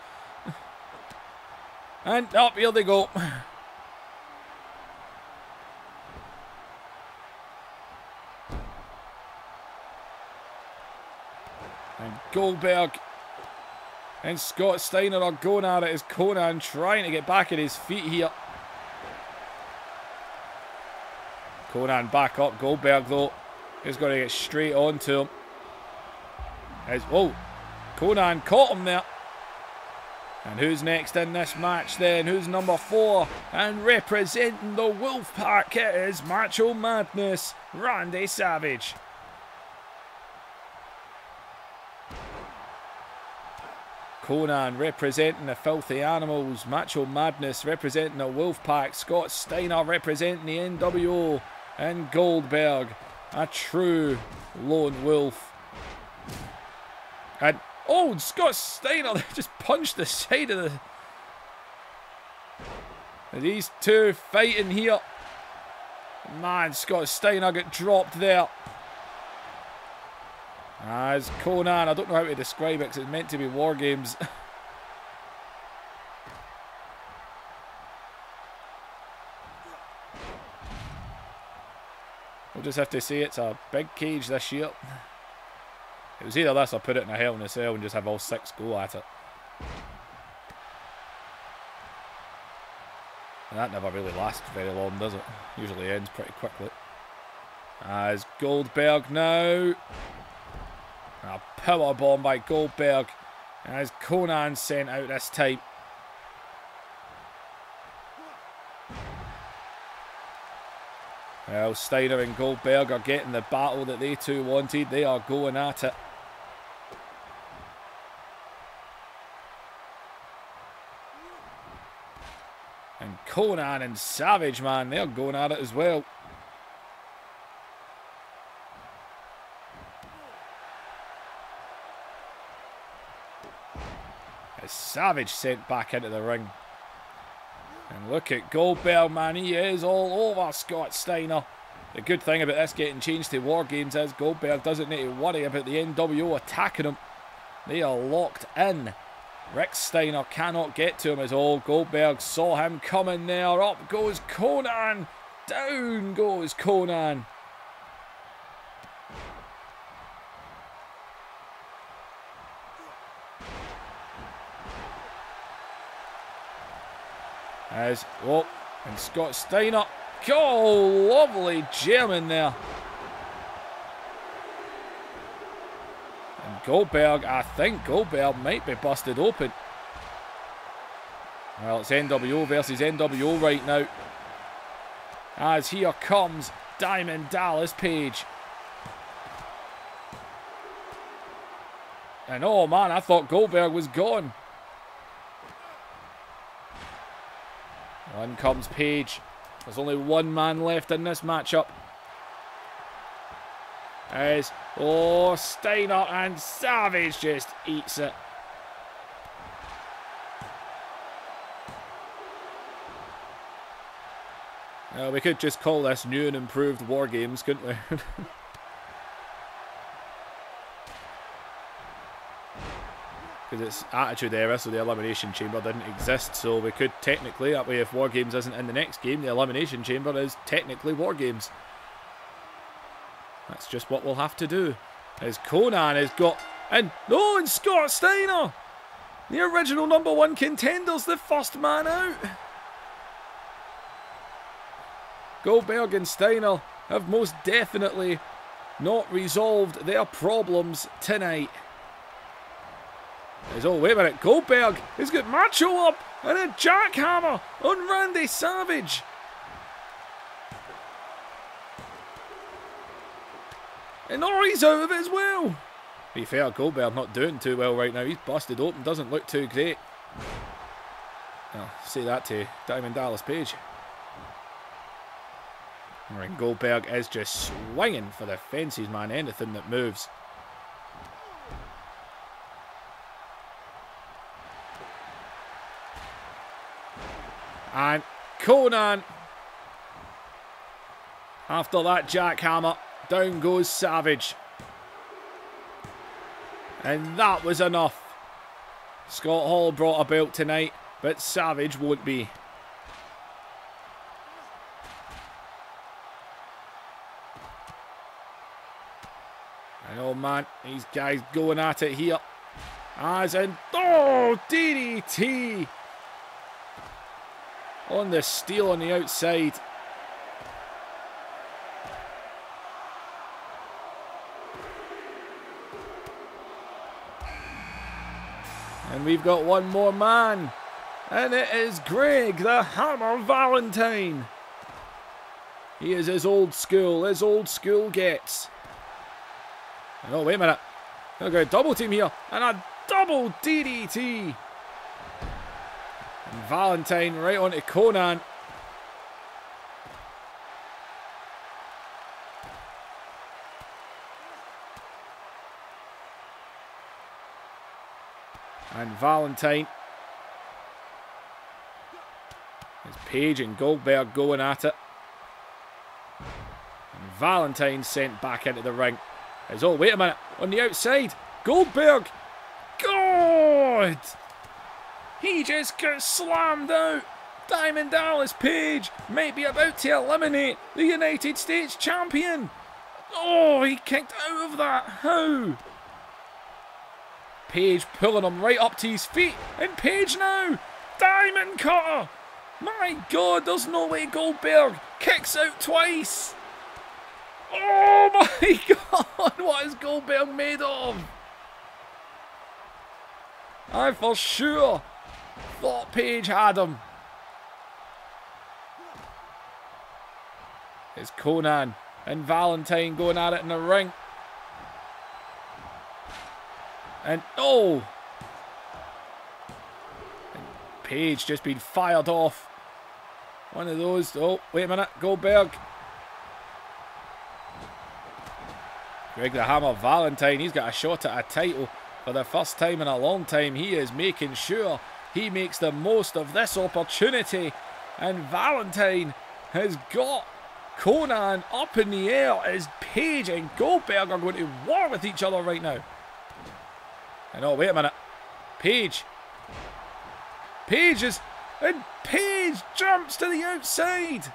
And up here they go. And Goldberg and Scott Steiner are going at it as Conan trying to get back at his feet here. Conan back up. Goldberg though is going to get straight onto him. Conan caught him there. And who's next in this match then? Who's number 4? And representing the Wolfpack, it is Macho Madness, Randy Savage. Conan representing the Filthy Animals, Macho Madness representing the Wolfpack, Scott Steiner representing the NWO, and Goldberg, a true lone wolf. And Scott Steiner just punched the side of these two fighting here. Man, Scott Steiner got dropped there. As Conan, I don't know how to describe it because it's meant to be War Games. We'll just have to say it's a big cage this year. It was either this or put it in a Hell in a Cell and just have all 6 go at it. And that never really lasts very long, does it? Usually ends pretty quickly. As Goldberg now. A power bomb by Goldberg. As Conan sent out this time. Well, Steiner and Goldberg are getting the battle that they two wanted. They are going at it. And Conan and Savage, man, they're going at it as well. As Savage sent back into the ring. And look at Goldberg, man, he is all over Scott Steiner. The good thing about this getting changed to War Games is Goldberg doesn't need to worry about the NWO attacking him. They are locked in. Rick Steiner cannot get to him as Goldberg saw him coming there. Up goes Conan. Down goes Conan. And Scott Steiner. Oh, lovely German there. And Goldberg, I think Goldberg might be busted open. Well, it's NWO versus NWO right now. As here comes Diamond Dallas Page. And oh man, I thought Goldberg was gone. On comes Page. There's only one man left in this matchup. As, oh, Steiner and Savage just eats it. We could just call this new and improved War Games, couldn't we? Because it's Attitude Era, so the Elimination Chamber didn't exist. So we could technically, that way if War Games isn't in the next game, the Elimination Chamber is technically War Games. That's just what we'll have to do. As Conan has got... And Scott Steiner! The original #1 contenders, the first man out. Goldberg and Steiner have most definitely not resolved their problems tonight. Oh, wait a minute. Goldberg has got Macho up and a jackhammer on Randy Savage. And he's out of it as well. To be fair, Goldberg not doing too well right now. He's busted open, doesn't look too great. I'll say that to Diamond Dallas Page. And Goldberg is just swinging for the fences, man. Anything that moves. And Conan, after that jackhammer, down goes Savage. And that was enough. Scott Hall brought a belt tonight, but Savage won't be. And oh man, these guys going at it here. As in, oh, DDT. On the steel on the outside. And we've got one more man. And it is Greg the Hammer Valentine. He is as old school gets. And oh, wait a minute. We've got a double team here. And a double DDT. And Valentine right onto Conan. And Valentine. It's Page and Goldberg going at it. And Valentine sent back into the ring. Oh, wait a minute. On the outside. Goldberg. God! He just got slammed out. Diamond Dallas Page might be about to eliminate the United States Champion. Oh, he kicked out of that. How? Page pulling him right up to his feet. And Page now. Diamond cutter. My God, there's no way Goldberg kicks out twice. Oh my God, what is Goldberg made of? I for sure thought Page had him. It's Conan and Valentine going at it in the ring. And oh! And Page just been fired off. One of those. Oh, wait a minute. Goldberg. Greg the Hammer Valentine. He's got a shot at a title for the first time in a long time. He is making sure he makes the most of this opportunity. And Valentine has got Conan up in the air as Page and Goldberg are going to war with each other right now. And oh, wait a minute. Page is... And Page jumps to the outside.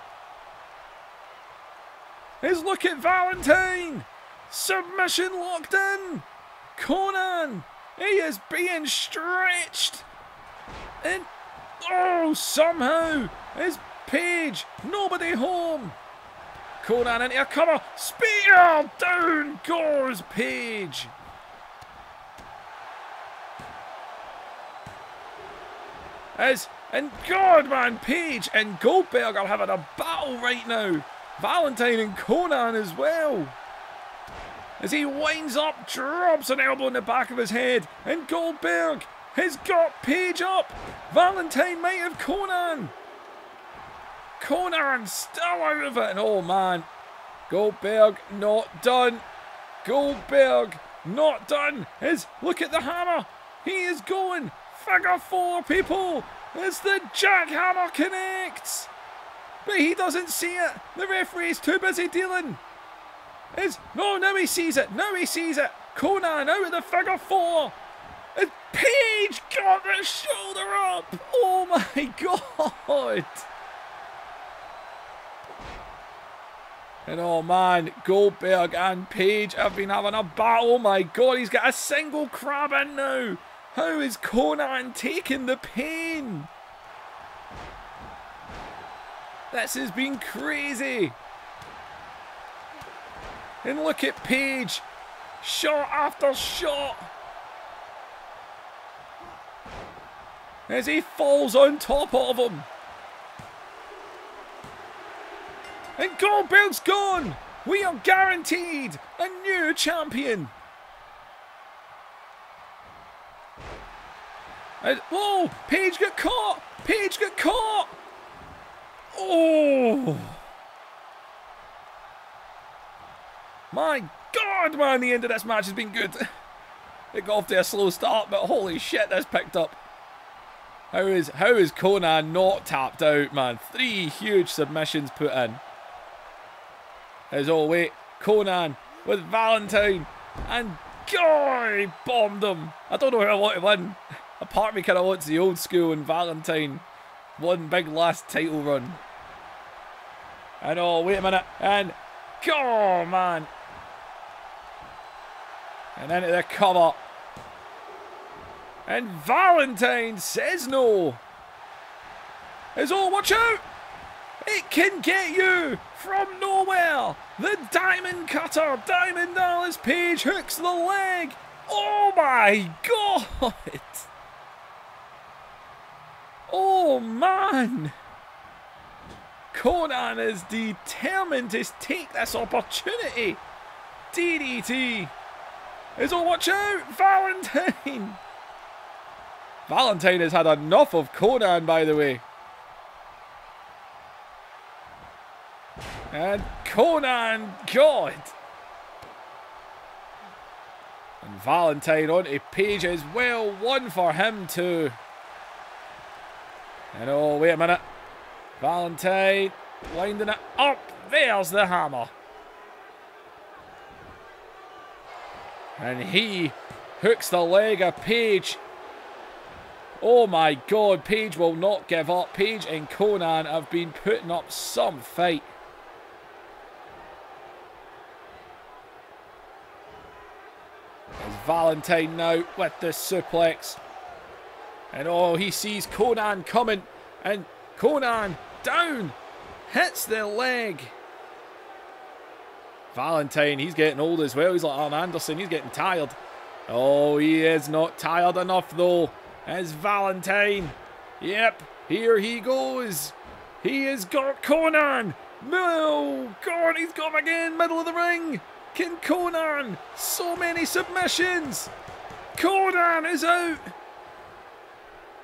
Let's look at Valentine. Submission locked in. Conan. He is being stretched. And... oh, somehow is Page. Nobody home. Conan into a cover. Spear. Down goes Page. And God, man, Page and Goldberg are having a battle right now. Valentine and Conan as well. As he winds up, drops an elbow in the back of his head. And Goldberg has got Page up. Valentine might have Conan. Conan still out of it. And oh, man. Goldberg not done. Goldberg not done. Look at the hammer. He is going. Figure 4, people. As the jackhammer connects. But he doesn't see it. The referee's too busy dealing. No, now he sees it. Now he sees it. Conan out of the figure 4. And Page got the shoulder up. Oh my God. And oh man, Goldberg and Page have been having a battle. Oh my God, he's got a single crab in now. How is Conan taking the pain? This has been crazy. And look at Page. Shot after shot. As he falls on top of him. And Goldberg's gone. We are guaranteed a new champion. And, whoa, Page got caught. Page got caught. Oh. My God, man, the end of this match has been good. It got off to a slow start, but holy shit, this picked up. How is Conan not tapped out, man? 3 huge submissions put in. Oh wait, Conan with Valentine, and God, he bombed him. I don't know who I want to win. A part of me kind of wants the old school and Valentine. One big last title run. And oh, wait a minute, and go, man. And into the cover. And Valentine says no. Oh, watch out. It can get you from nowhere. The Diamond Cutter, Diamond Dallas Page hooks the leg. Oh my God. Oh man. Conan is determined to take this opportunity. DDT. Oh, watch out, Valentine. Valentine has had enough of Conan, by the way. And Conan, God. And Valentine onto Page as well. One for him too. And oh, wait a minute. Valentine winding it up. There's the hammer. And he hooks the leg of Page. Oh my God, Page will not give up. Page and Conan have been putting up some fight. There's Valentine now with the suplex. And oh, he sees Conan coming. And Conan down. Hits the leg. Valentine, he's getting old as well. He's like Arn Anderson. He's getting tired. Oh, he is not tired enough though. As Valentine. Yep, here he goes. He has got Conan. No, God, he's got him again. Middle of the ring. Can Conan? So many submissions. Conan is out.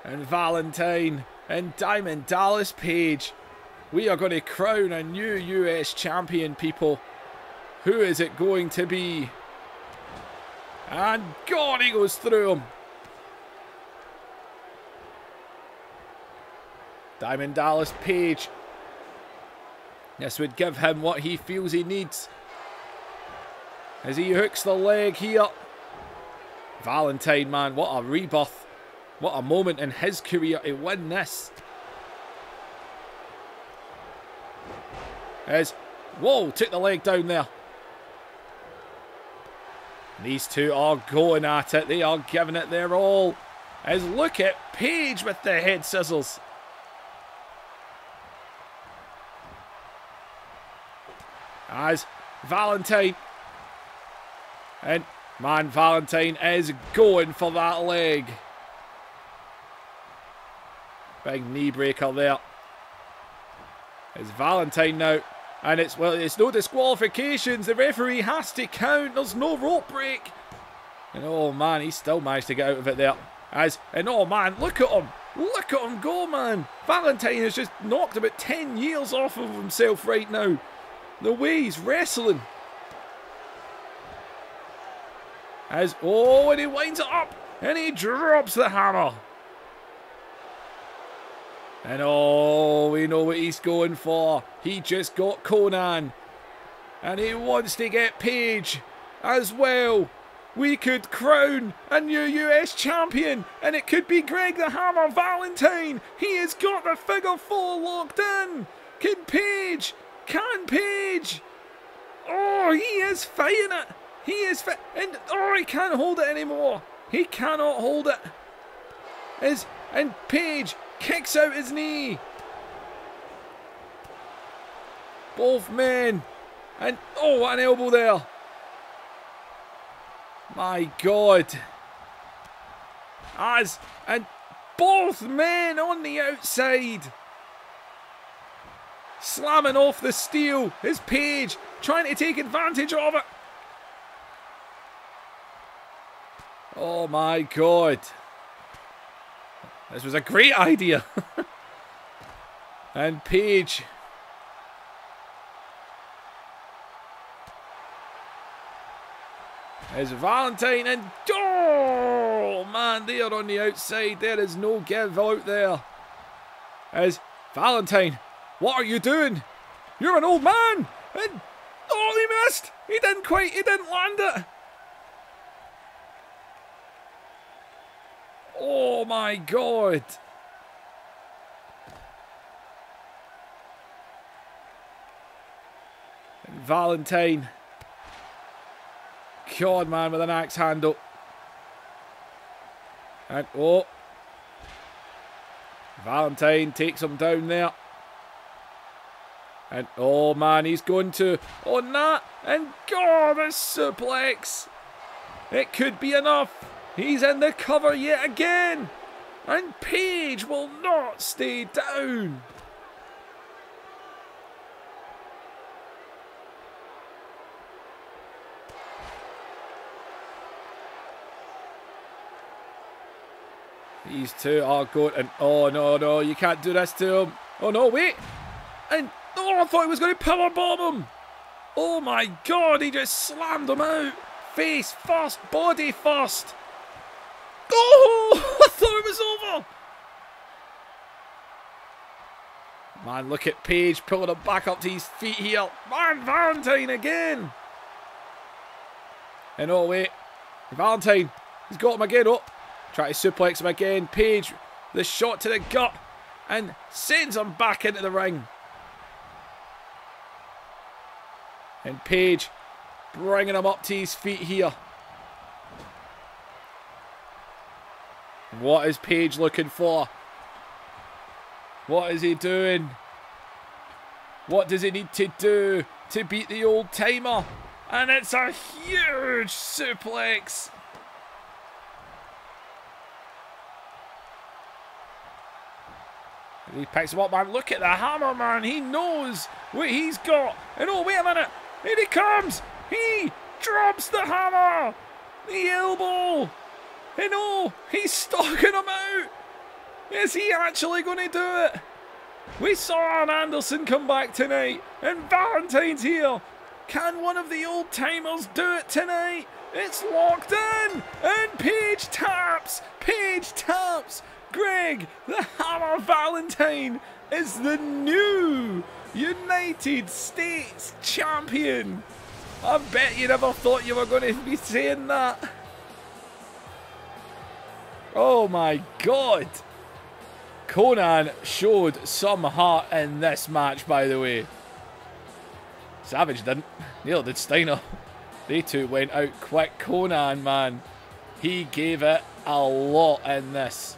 And Valentine and Diamond Dallas Page. We are going to crown a new US champion, people. Who is it going to be? And God, he goes through him. Diamond Dallas Page. This would give him what he feels he needs. As he hooks the leg here. Valentine, man, what a rebirth. What a moment in his career to win this. Whoa, took the leg down there. These two are going at it. They are giving it their all. Look at Page with the head scissors. Valentine. And man, Valentine is going for that leg. Big knee breaker there. It's Valentine now. And it's, well, it's no disqualifications. The referee has to count. There's no rope break. And oh man, he still managed to get out of it there. And oh man, look at him. Look at him go, man. Valentine has just knocked about 10 years off of himself right now. The way he's wrestling. Oh, and he winds it up. And he drops the hammer. And oh, we know what he's going for. He just got Conan. And he wants to get Paige as well. We could crown a new US champion. And it could be Greg the Hammer Valentine. He has got the figure 4 locked in. Can Paige? Oh, he is fighting it. He is and oh, he can't hold it anymore. He cannot hold it. And Paige kicks out his knee. Both men. And oh, what an elbow there. My God. And both men on the outside. Slamming off the steel. Is Paige trying to take advantage of it. Oh my God. This was a great idea. And Paige. Is Valentine and oh man, they are on the outside. There is no give out there. As Valentine, what are you doing? You're an old man. And oh, he missed. He didn't land it. Oh my God. And Valentine. God, man, with an axe handle. And oh. Valentine takes him down there. And oh man, he's going to on that. And oh, the suplex. It could be enough. He's in the cover yet again. And Paige will not stay down. These two are going, and oh no, you can't do this to him. Oh no, wait. And oh, I thought he was going to powerbomb him. Oh my God, he just slammed him out. Face first, body first. Oh, I thought it was over. Man, look at Paige pulling him back up to his feet here. Man, Valentine again. And oh wait, Valentine, he's got him again. Oh, try to suplex him again. Paige, the shot to the gut, and sends him back into the ring. And Paige bringing him up to his feet here. What is Paige looking for? What is he doing? What does he need to do to beat the old timer? And it's a huge suplex. He picks him up, man. Look at the hammer, man. He knows what he's got. And oh, wait a minute. Here he comes. He drops the hammer. The elbow. And oh, he's stalking him out. Is he actually going to do it? We saw Arn Anderson come back tonight. And Valentine's here. Can one of the old timers do it tonight? It's locked in. And Paige taps. Paige taps. Greg, the Hammer Valentine, is the new United States champion. I bet you never thought you were going to be saying that. Oh my God. Conan showed some heart in this match, by the way. Savage didn't. Neither did Steiner. They two went out quick. Conan, man, he gave it a lot in this.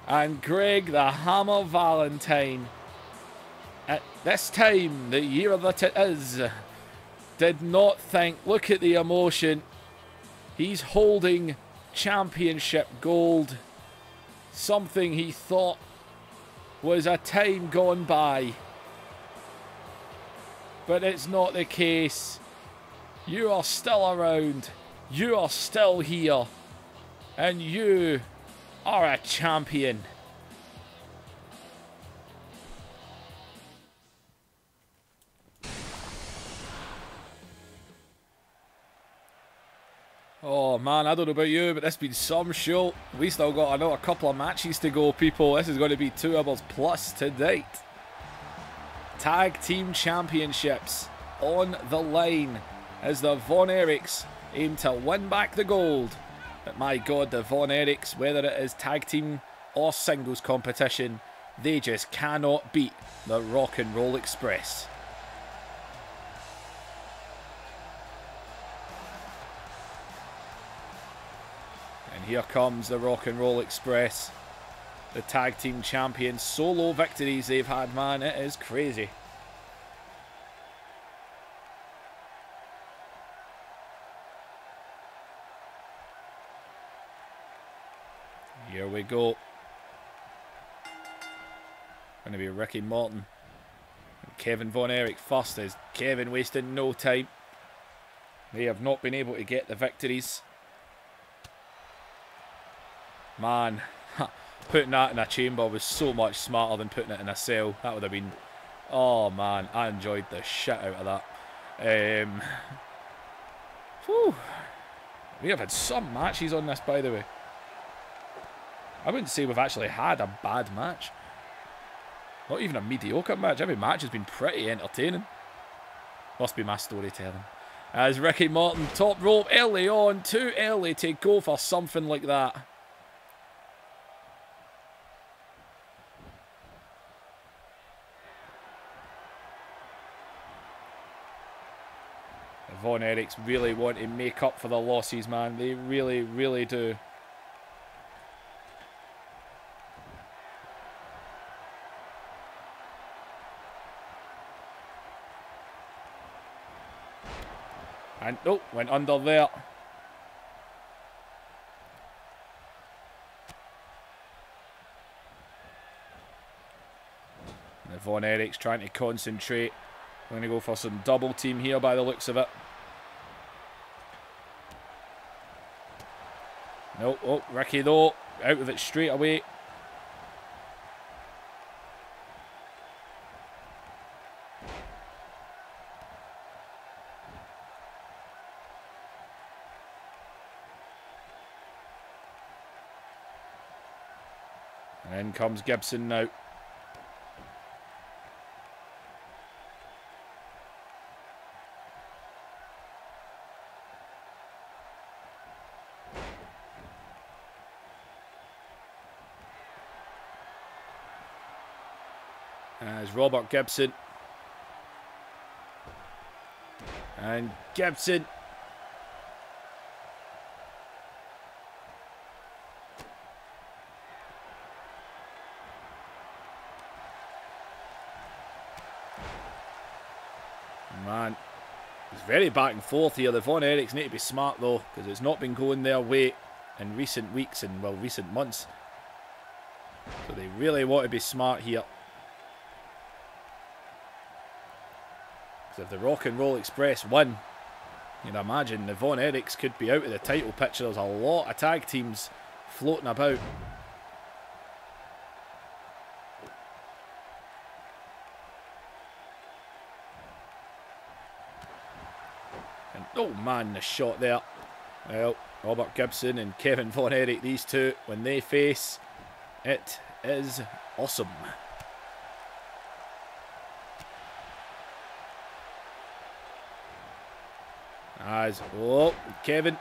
And Greg, the Hammer Valentine, at this time, the year that it is, did not think, look at the emotion. He's holding championship gold. Something he thought was a time gone by. But it's not the case. You are still around. You are still here. And you are a champion. Oh man, I don't know about you, but this has been some show. We still got another couple of matches to go, people. This is going to be 2 hours plus to date. Tag Team Championships on the line as the Von Erichs aim to win back the gold. But my God, the Von Erichs, whether it is tag team or singles competition, they just cannot beat the Rock and Roll Express. And here comes the Rock and Roll Express. The tag team champions. Solo victories they've had, man. It is crazy. Here we go. Going to be Ricky Morton and Kevin Von Erich first, as Kevin wasting no time. They have not been able to get the victories. Man, putting that in a chamber was so much smarter than putting it in a cell. That would have been... Oh man, I enjoyed the shit out of that. Whew. We have had some matches on this, by the way. I wouldn't say we've actually had a bad match. Not even a mediocre match. Every match has been pretty entertaining. Must be my storytelling. As Ricky Morton, top rope early on. Too early to go for something like that. The Von Erichs really want to make up for the losses, man. They really, really do. And oh, went under there. The Von Erichs trying to concentrate. Going to go for some double team here by the looks of it. No, oh, Ricky though, out of it straight away. And in comes Gibson now. As Robert Gibson. And Gibson. Man, it's very back and forth here. The Von Erichs need to be smart though, because it's not been going their way in recent weeks and, well, recent months. So they really want to be smart here. Because if the Rock and Roll Express win, you'd imagine the Von Erichs could be out of the title picture. There's a lot of tag teams floating about. And oh man, the shot there. Well, Robert Gibson and Kevin Von Erich, these two, when they face, it is awesome. As, oh, Kevin.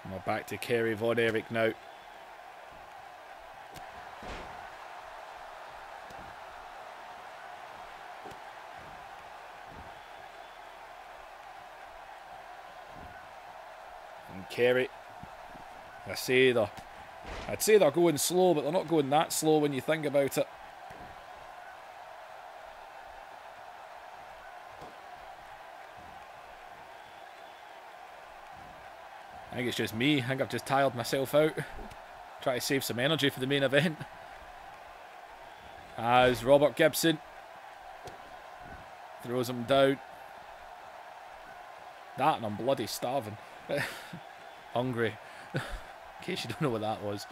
And we're back to Kerry Von Erich now. And Kerry. I'd say they're going slow, but they're not going that slow when you think about it. think it's just me. I think I've just tired myself out. Try to save some energy for the main event. As Robert Gibson throws him down. That and I'm bloody starving. Hungry. In case you don't know what that was.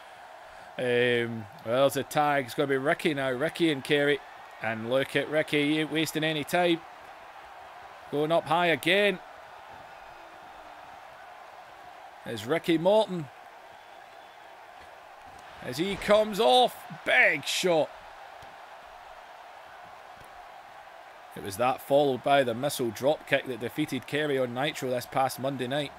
Well, there's the tag. It's going to be Ricky now. Ricky and Kerry. And look at Ricky. He ain't wasting any time. Going up high again. There's Ricky Morton. As he comes off. Big shot. It was that followed by the missile drop kick that defeated Kerry on Nitro this past Monday night.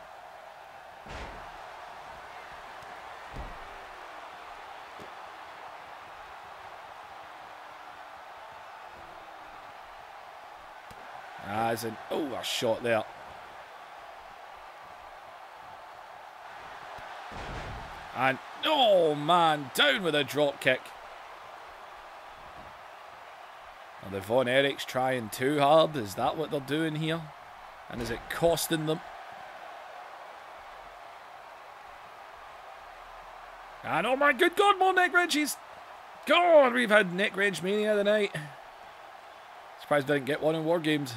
As in, oh, a shot there. And, oh man, down with a drop kick. Are the Von Erichs trying too hard? Is that what they're doing here? And is it costing them? And oh my good God, more neck wrenches! God, we've had neck wrench mania tonight. Surprised I didn't get one in War Games.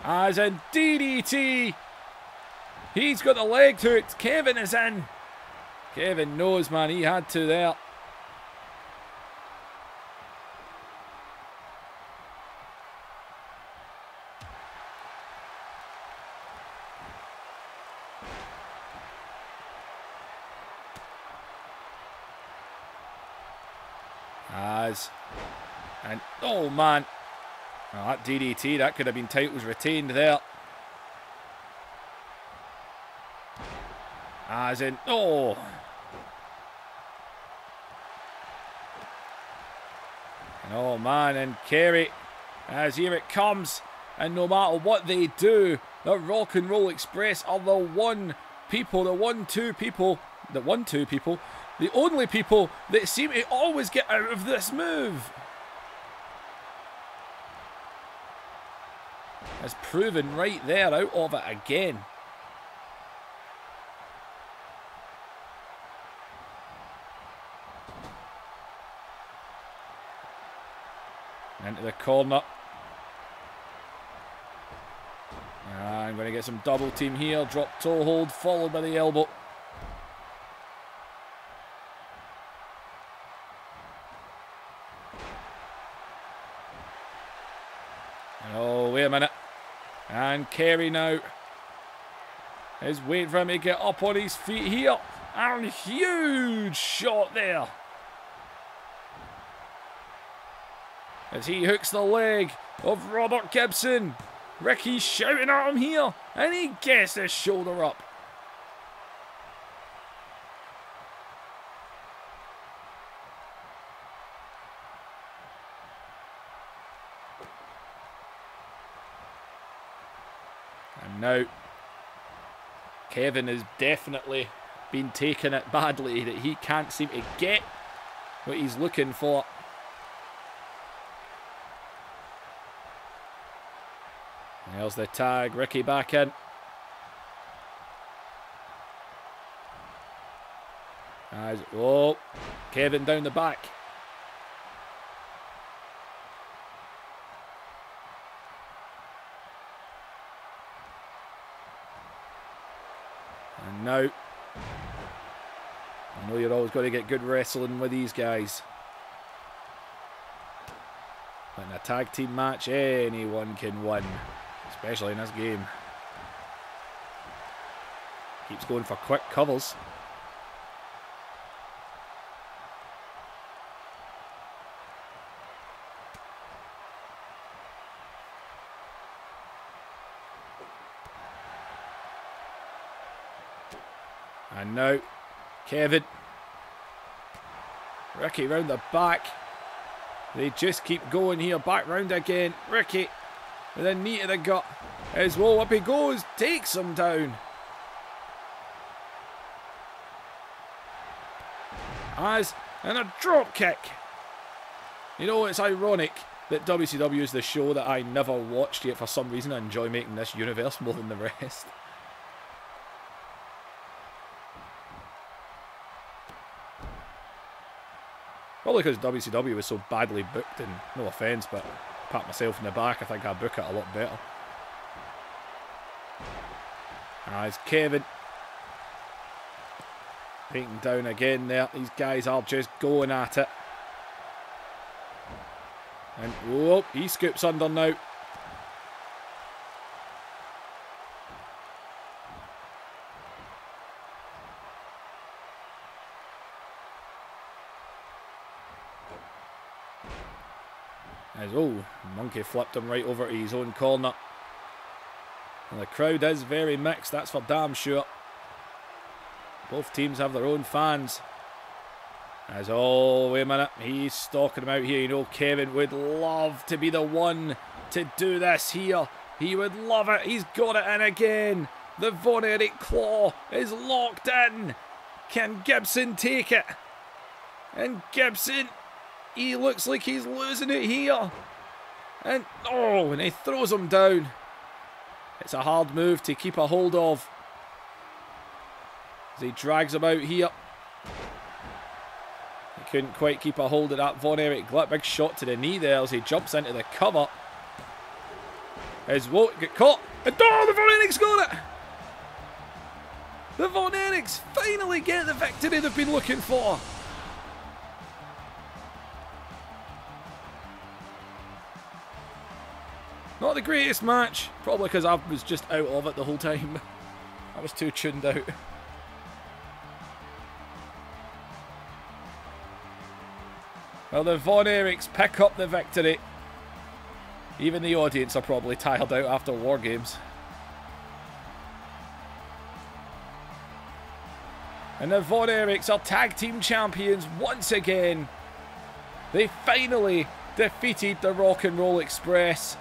As in DDT. He's got the leg hooked. Kevin is in. Kevin knows, man. He had to there. And oh man. Oh, that DDT, that could have been titles retained there. As in, oh. And oh man, and Kerry, as here it comes. And no matter what they do, the Rock and Roll Express are the one-two people, the only people that seem to always get out of this move. Has proven right there out of it again. Into the corner. I'm going to get some double team here. Drop toe hold followed by the elbow. Oh, wait a minute. And Kerry now is waiting for him to get up on his feet here. And huge shot there. As he hooks the leg of Robert Gibson. Ricky's shouting at him here. And he gets his shoulder up. And now, Kevin has definitely been taking it badly, that he can't seem to get what he's looking for. There's the tag, Ricky back in. As, oh, Kevin down the back. And now, I know you're always going to get good wrestling with these guys. But in a tag team match, anyone can win. Especially in this game. Keeps going for quick covers. And now, Kevin. Ricky round the back. They just keep going here. Back round again. Ricky. With a knee to the gut. As well, up he goes. Takes him down. And a drop kick. You know, it's ironic. that WCW is the show that I never watched, yet for some reason I enjoy making this universe more than the rest. Probably because WCW was so badly booked, and no offence, but pat myself in the back, I think I book it a lot better. It's Kevin. Taking down again there. These guys are just going at it. And, whoa, he scoops under now. As, oh, Monkey flipped him right over to his own corner. And the crowd is very mixed, that's for damn sure. Both teams have their own fans. As, oh, wait a minute, he's stalking him out here. You know, Kevin would love to be the one to do this here. He would love it. He's got it in again. The Von Erich claw is locked in. Can Gibson take it? And Gibson, he looks like he's losing it here. And, oh, and he throws him down. It's a hard move to keep a hold of. As he drags him out here. He couldn't quite keep a hold of that Von Erich grip. Big shot to the knee there as he jumps into the cover. As Walt get caught. And oh, the Von Erich's got it! The Von Erichs finally get the victory they've been looking for. Not the greatest match. Probably because I was just out of it the whole time. I was too tuned out. Well, the Von Erichs pick up the victory. Even the audience are probably tired out after War Games. And the Von Erichs are tag team champions once again. They finally defeated the Rock and Roll Express.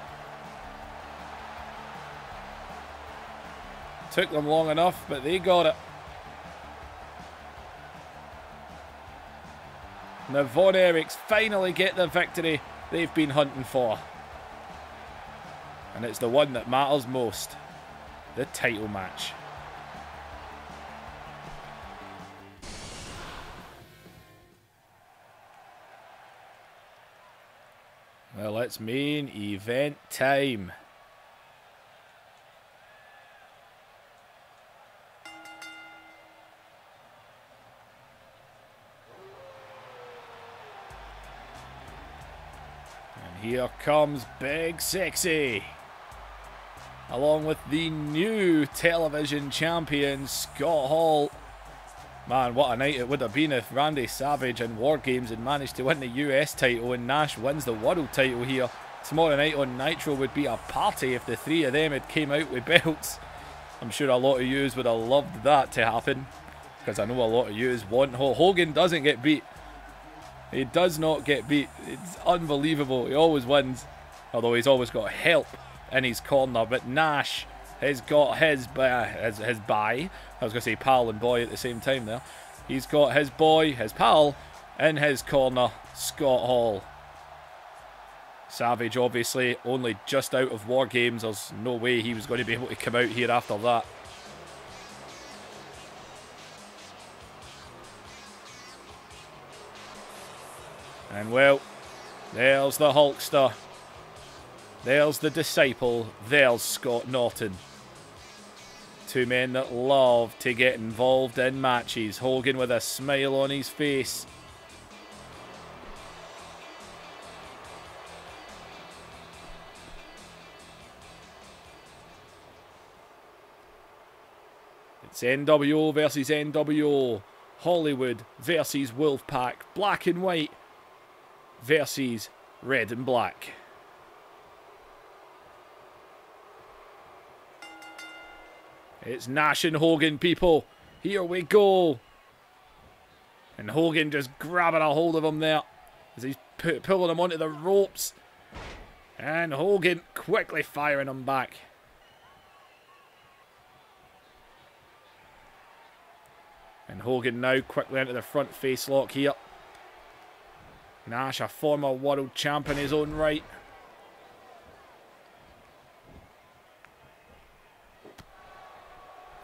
Took them long enough, but they got it. And the Von Erichs finally get the victory they've been hunting for. And it's the one that matters most. The title match. Well, it's main event time. Here comes Big Sexy, along with the new television champion, Scott Hall. Man, what a night it would have been if Randy Savage and War Games had managed to win the US title and Nash wins the world title here. Tomorrow night on Nitro would be a party if the three of them had came out with belts. I'm sure a lot of yous would have loved that to happen, because I know a lot of yous want Hogan doesn't get beat. He does not get beat. It's unbelievable. He always wins. Although he's always got help in his corner. But Nash has got his boy. I was going to say pal and boy at the same time there. He's got his boy, his pal, in his corner, Scott Hall. Savage obviously only just out of War Games. There's no way he was going to be able to come out here after that. And well, there's the Hulkster. There's the Disciple. There's Scott Norton. Two men that love to get involved in matches. Hogan with a smile on his face. It's NWO versus NWO. Hollywood versus Wolfpack. Black and white versus red and black. It's Nash and Hogan, people. Here we go. And Hogan just grabbing a hold of him there as he's pulling him onto the ropes. And Hogan quickly firing him back. And Hogan now quickly into the front face lock here. Nash, a former world champ in his own right.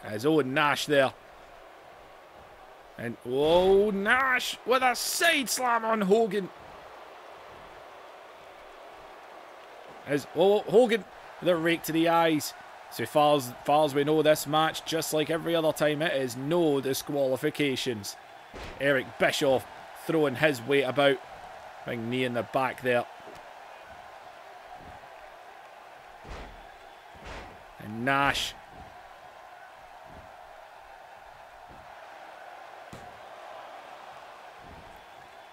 There's Owen Nash there. And, whoa, Nash with a side slam on Hogan. As, oh, Hogan with a rake to the eyes. So far as we know, this match, just like every other time, it is no disqualifications. Eric Bischoff throwing his weight about. Big knee in the back there. And Nash.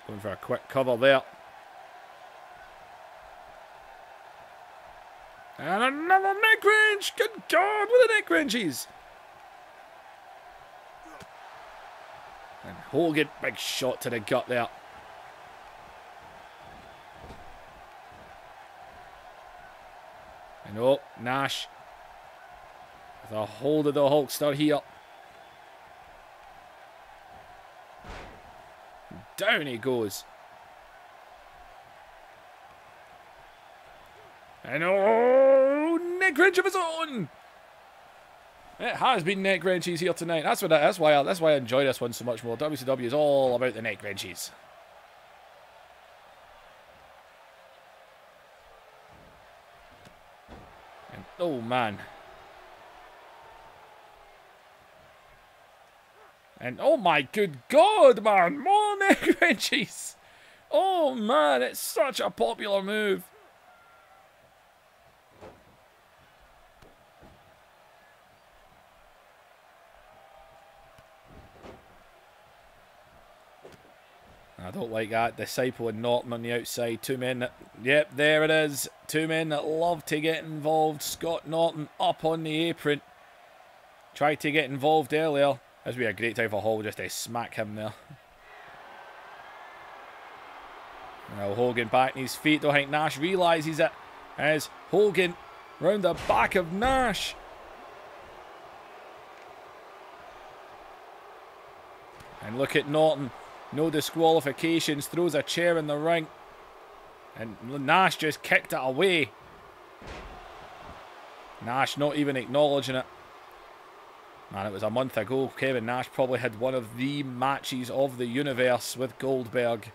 Going for a quick cover there. And another neck wrench! Good God, with the neck wrenches! And Hogan, big shot to the gut there. And oh, Nash with a hold of the Hulkster here. Down he goes. And oh, neck wrench of his own. It has been neck wrenches here tonight. That's why I enjoy this one so much more. WCW is all about the neck wrenches. And oh man. And oh my good God, man, more neck wrenches. Oh man, it's such a popular move. I don't like that. Disciple and Norton on the outside. Two men that... Yep, there it is. Two men that love to get involved. Scott Norton up on the apron. Tried to get involved earlier. This would be a great time for Hall just to smack him there. Now Hogan back on his feet. Don't think Nash realises it. As Hogan round the back of Nash. And look at Norton. No disqualifications. Throws a chair in the ring. And Nash just kicked it away. Nash not even acknowledging it. Man, it was a month ago. Kevin Nash probably had one of the matches of the universe with Goldberg.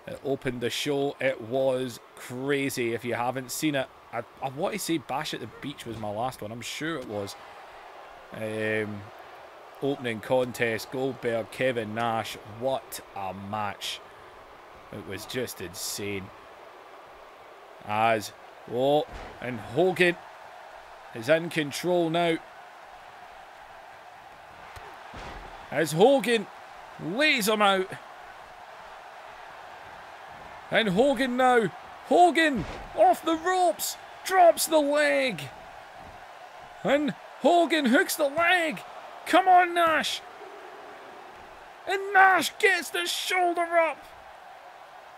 It opened the show. It was crazy. If you haven't seen it, I want to say Bash at the Beach was my last one. I'm sure it was. Opening contest, Goldberg, Kevin Nash. What a match. It was just insane. As, oh, and Hogan is in control now. As Hogan lays him out. And Hogan now. Hogan off the ropes. Drops the leg. And Hogan hooks the leg. Come on, Nash. And Nash gets the shoulder up.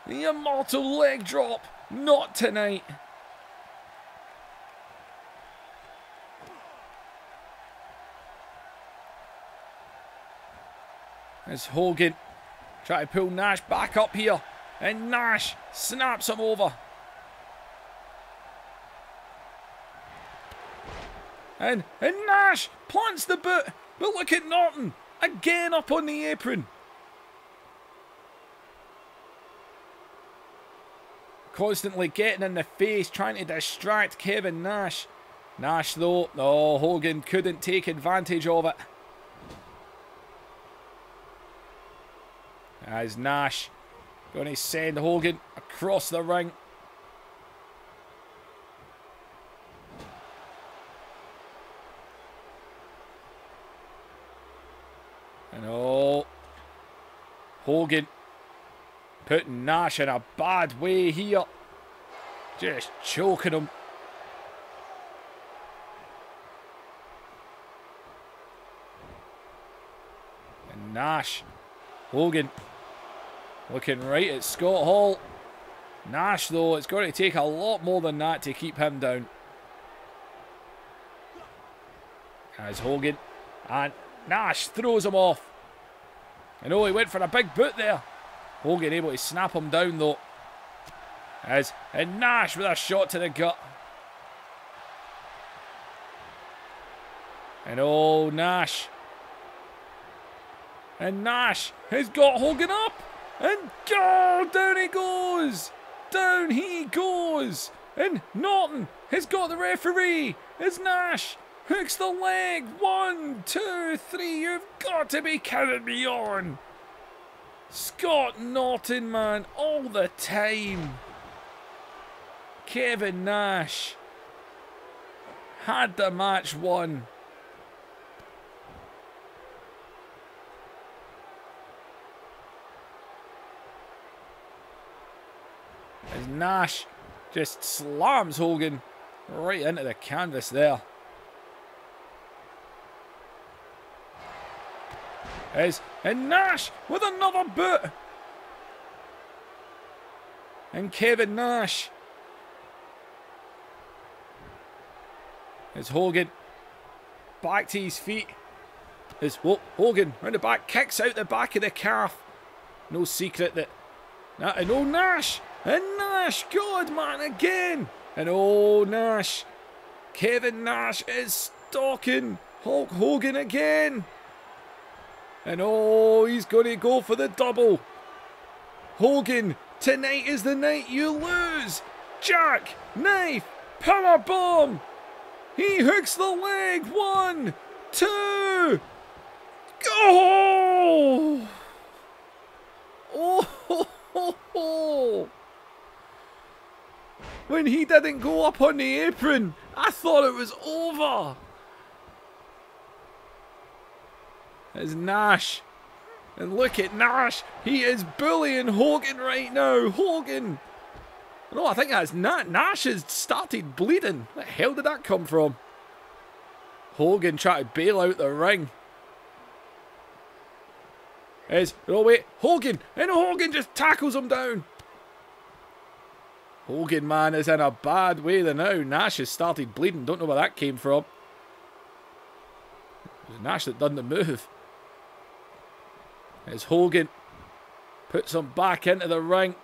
The immortal leg drop. Not tonight. As Hogan try to pull Nash back up here. And Nash snaps him over. And Nash plants the boot. But look at Norton. Again up on the apron. Constantly getting in the face. Trying to distract Kevin Nash. Nash though. Oh, Hogan couldn't take advantage of it. As Nash going to send Hogan across the ring. And oh, Hogan putting Nash in a bad way here. Just choking him. And Nash, Hogan looking right at Scott Hall. Nash though, it's going to take a lot more than that to keep him down. As Hogan and Nash throws him off. And oh, he went for a big boot there. Hogan able to snap him down though. And Nash with a shot to the gut. And oh, Nash. And Nash has got Hogan up. And down he goes. Down he goes. And Norton has got the referee. As Nash hooks the leg. 1, 2, 3. You've got to be carrying me on. Scott Norton, man, all the time. Kevin Nash had the match won. As Nash just slams Hogan right into the canvas there. And Nash with another boot. And Kevin Nash. As Hogan back to his feet. As Hogan round the back, kicks out the back of the calf. No secret that. And oh, Nash. And Nash, God, man, again. And oh, Nash. Kevin Nash is stalking Hulk Hogan again. And oh, he's going to go for the double. Hogan, tonight is the night you lose. Jack, knife, power bomb. He hooks the leg. 1, 2. Go! Oh! When he didn't go up on the apron, I thought it was over. There's Nash. And look at Nash. He is bullying Hogan right now. Hogan. No, I think that's Nash has started bleeding. Where the hell did that come from? Hogan trying to bail out the ring. Oh wait, Hogan. And Hogan just tackles him down. Hogan, man, is in a bad way now. Nash has started bleeding. Don't know where that came from. It was Nash that done the move. As Hogan puts him back into the ring.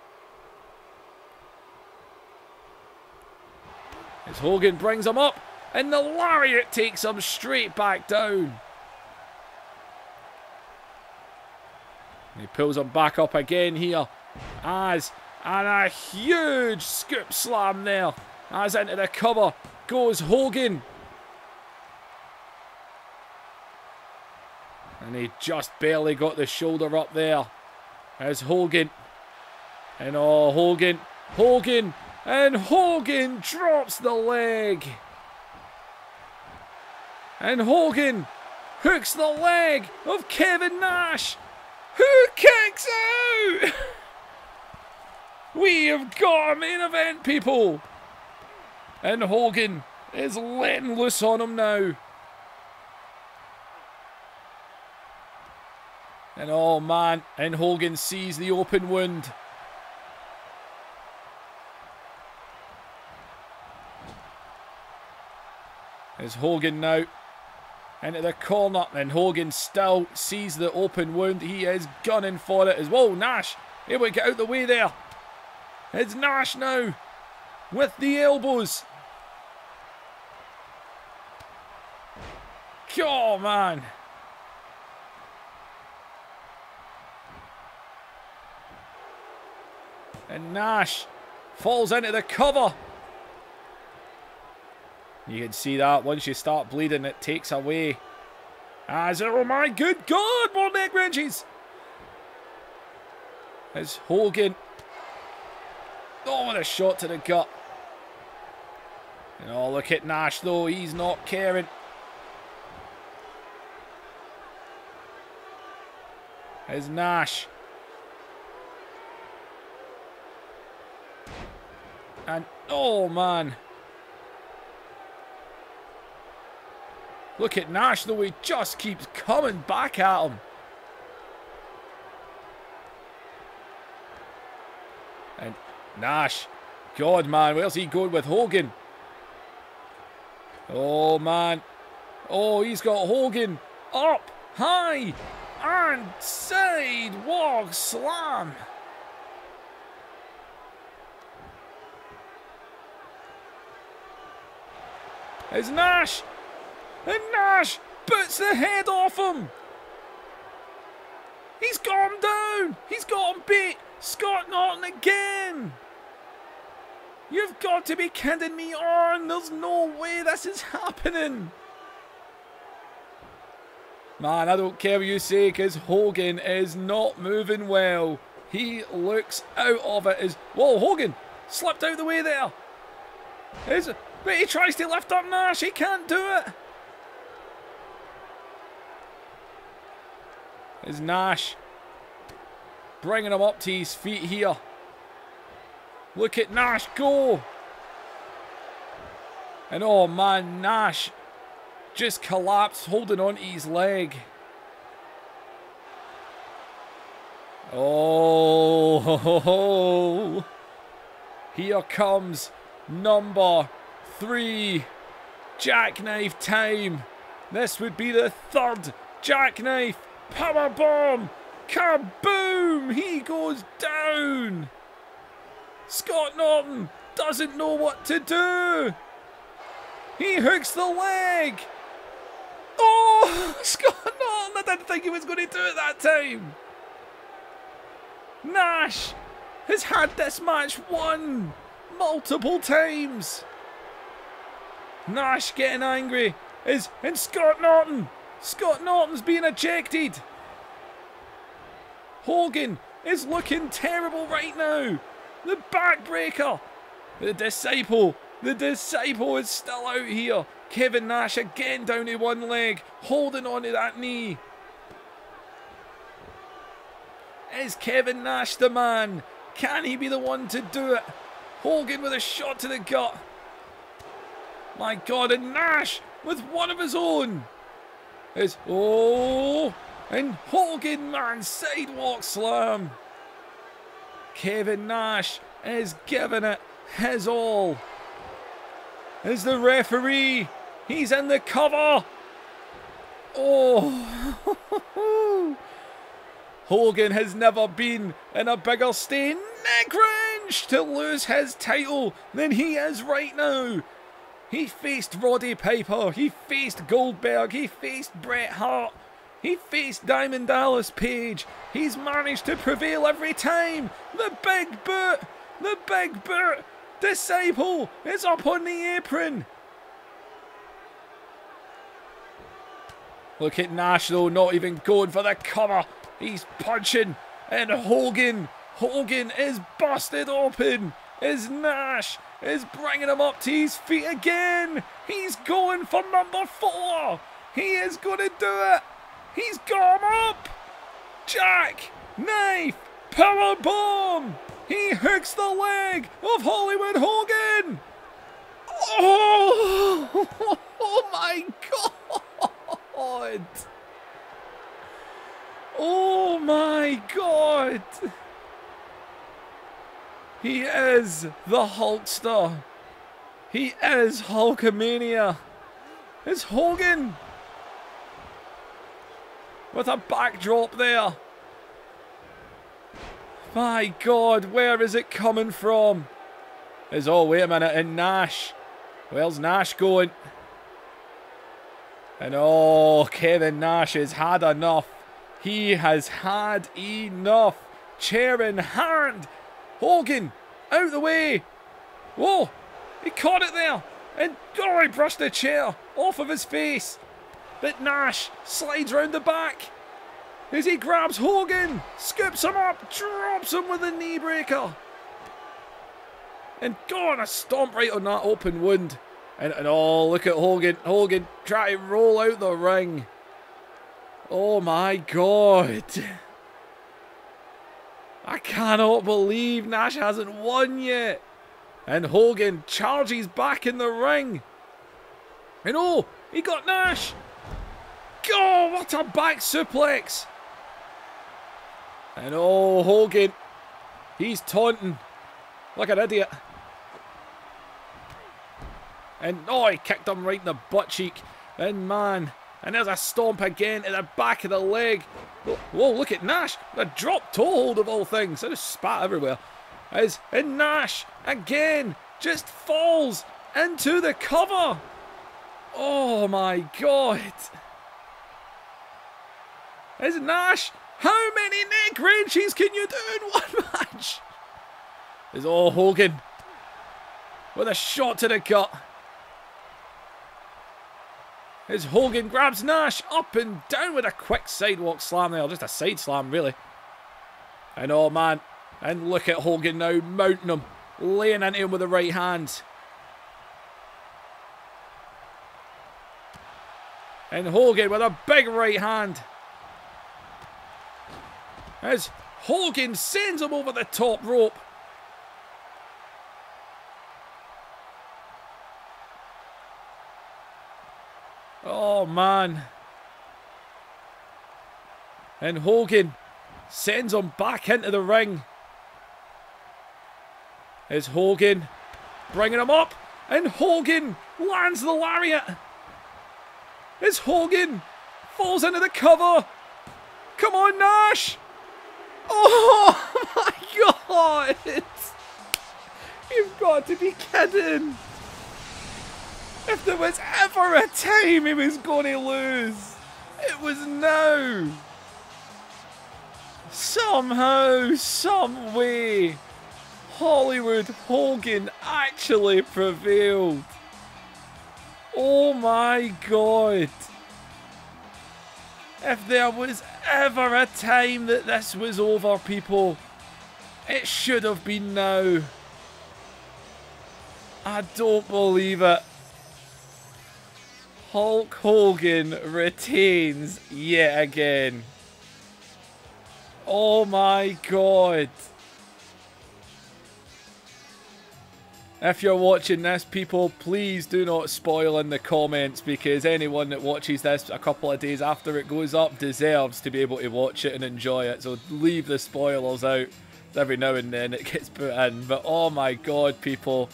As Hogan brings him up. And the lariat takes him straight back down. And he pulls him back up again here. And a huge scoop slam there. As into the cover goes Hogan. And he just barely got the shoulder up there. As Hogan. And oh, Hogan. And Hogan drops the leg. And Hogan hooks the leg of Kevin Nash. Who kicks out? We have got a main event, people. And Hogan is letting loose on him now. And oh man, and Hogan sees the open wound. There's Hogan now into the corner, and Hogan still sees the open wound. He is gunning for it as well. Nash able to get out the way there. It's Nash now with the elbows. Oh man. And Nash falls into the cover. You can see that once you start bleeding, it takes away. As, oh my good God, more neck wrenches. As Hogan. Oh, with a shot to the gut. And oh, look at Nash though, he's not caring. As Nash. And, oh man. Look at Nash though, he just keeps coming back at him. And Nash, God man, where's he going with Hogan? Oh man. Oh, he's got Hogan up, high, and sidewalk slam. It's Nash. And Nash puts the head off him. He's got him down. He's got him beat. Scott Norton again. You've got to be kidding me on. There's no way this is happening. Man, I don't care what you say, because Hogan is not moving well. He looks out of it. Whoa, Hogan slipped out the way there. But he tries to lift up Nash. He can't do it. Is Nash bringing him up to his feet here. Look at Nash go. And oh man, Nash just collapsed holding on to his leg. Oh, here comes number 3. Jackknife time. This would be the 3rd jackknife. Power bomb. Kaboom. He goes down. Scott Norton doesn't know what to do. He hooks the leg. Oh, Scott Norton. I didn't think he was going to do it that time. Nash has had this match won multiple times. Nash getting angry and Scott Norton. Scott Norton's being ejected. Hogan is looking terrible right now. The backbreaker. The disciple is still out here. Kevin Nash again down to one leg, holding on to that knee. Is Kevin Nash the man? Can he be the one to do it? Hogan with a shot to the gut. My God, and Nash with one of his own. And Hogan, man, sidewalk slam. Kevin Nash is giving it his all. Is the referee. He's in the cover. Oh. Hogan has never been in a bigger state, neck wrench, to lose his title than he is right now. He faced Roddy Piper, he faced Goldberg, he faced Bret Hart, he faced Diamond Dallas Page. He's managed to prevail every time. The big boot, Disciple is up on the apron. Look at Nash though, not even going for the cover. He's punching, and Hogan is busted open. Is Nash is bringing him up to his feet again. He's going for number 4. He is going to do it. He's got him up. Jack, knife, power bomb. He hooks the leg of Hollywood Hogan. Oh my God. Oh my God. He is the Hulkster. He is Hulkamania. It's Hogan. With a backdrop there. My God, where is it coming from? Oh, wait a minute, and Nash. Where's Nash going? And oh, Kevin Nash has had enough. He has had enough. Chair in hand. Hogan, out the way. Whoa, he caught it there. And oh, he brushed the chair off of his face. But Nash slides round the back as he grabs Hogan, scoops him up, drops him with a knee breaker. And God, a stomp right on that open wound. And oh, look at Hogan. Hogan trying to roll out the ring. Oh my God. I cannot believe Nash hasn't won yet. And Hogan charges back in the ring. And oh, he got Nash. Oh, what a back suplex. And oh, Hogan, he's taunting like an idiot. And oh, he kicked him right in the butt cheek. And man, and there's a stomp again in the back of the leg. Whoa, look at Nash. The drop toe hold of all things. I just spat everywhere. And Nash, again, just falls into the cover. Oh my God. Is Nash? How many neck wrenches can you do in one match? Is Hogan with a shot to the gut. As Hogan grabs Nash up and down with a quick sidewalk slam there. Just a side slam, really. And oh man. And look at Hogan now mounting him. Laying into him with the right hand. And Hogan with a big right hand. As Hogan sends him over the top rope. Oh man. And Hogan sends him back into the ring. As Hogan bringing him up. And Hogan lands the lariat. As Hogan falls into the cover. Come on, Nash. Oh my God. You've got to be kidding. If there was ever a time he was going to lose, it was now. Somehow, some way, Hollywood Hogan actually prevailed. Oh my God. If there was ever a time that this was over, people, it should have been now. I don't believe it. Hulk Hogan retains yet again. Oh my God. If you're watching this, people, please do not spoil in the comments, because anyone that watches this a couple of days after it goes up deserves to be able to watch it and enjoy it. So leave the spoilers out. Every now and then it gets put in. But oh my God, people.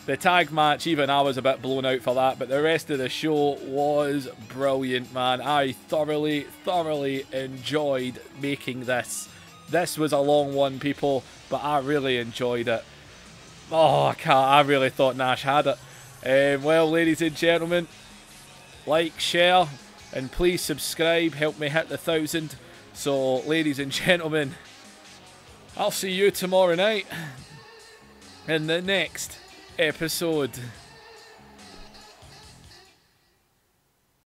The tag match, even I was a bit blown out for that, but the rest of the show was brilliant, man. I thoroughly enjoyed making this. This was a long one, people, but I really enjoyed it. Oh, I really thought Nash had it. Well, ladies and gentlemen, like, share, and please subscribe. Help me hit the 1,000. So, ladies and gentlemen, I'll see you tomorrow night in the next episode.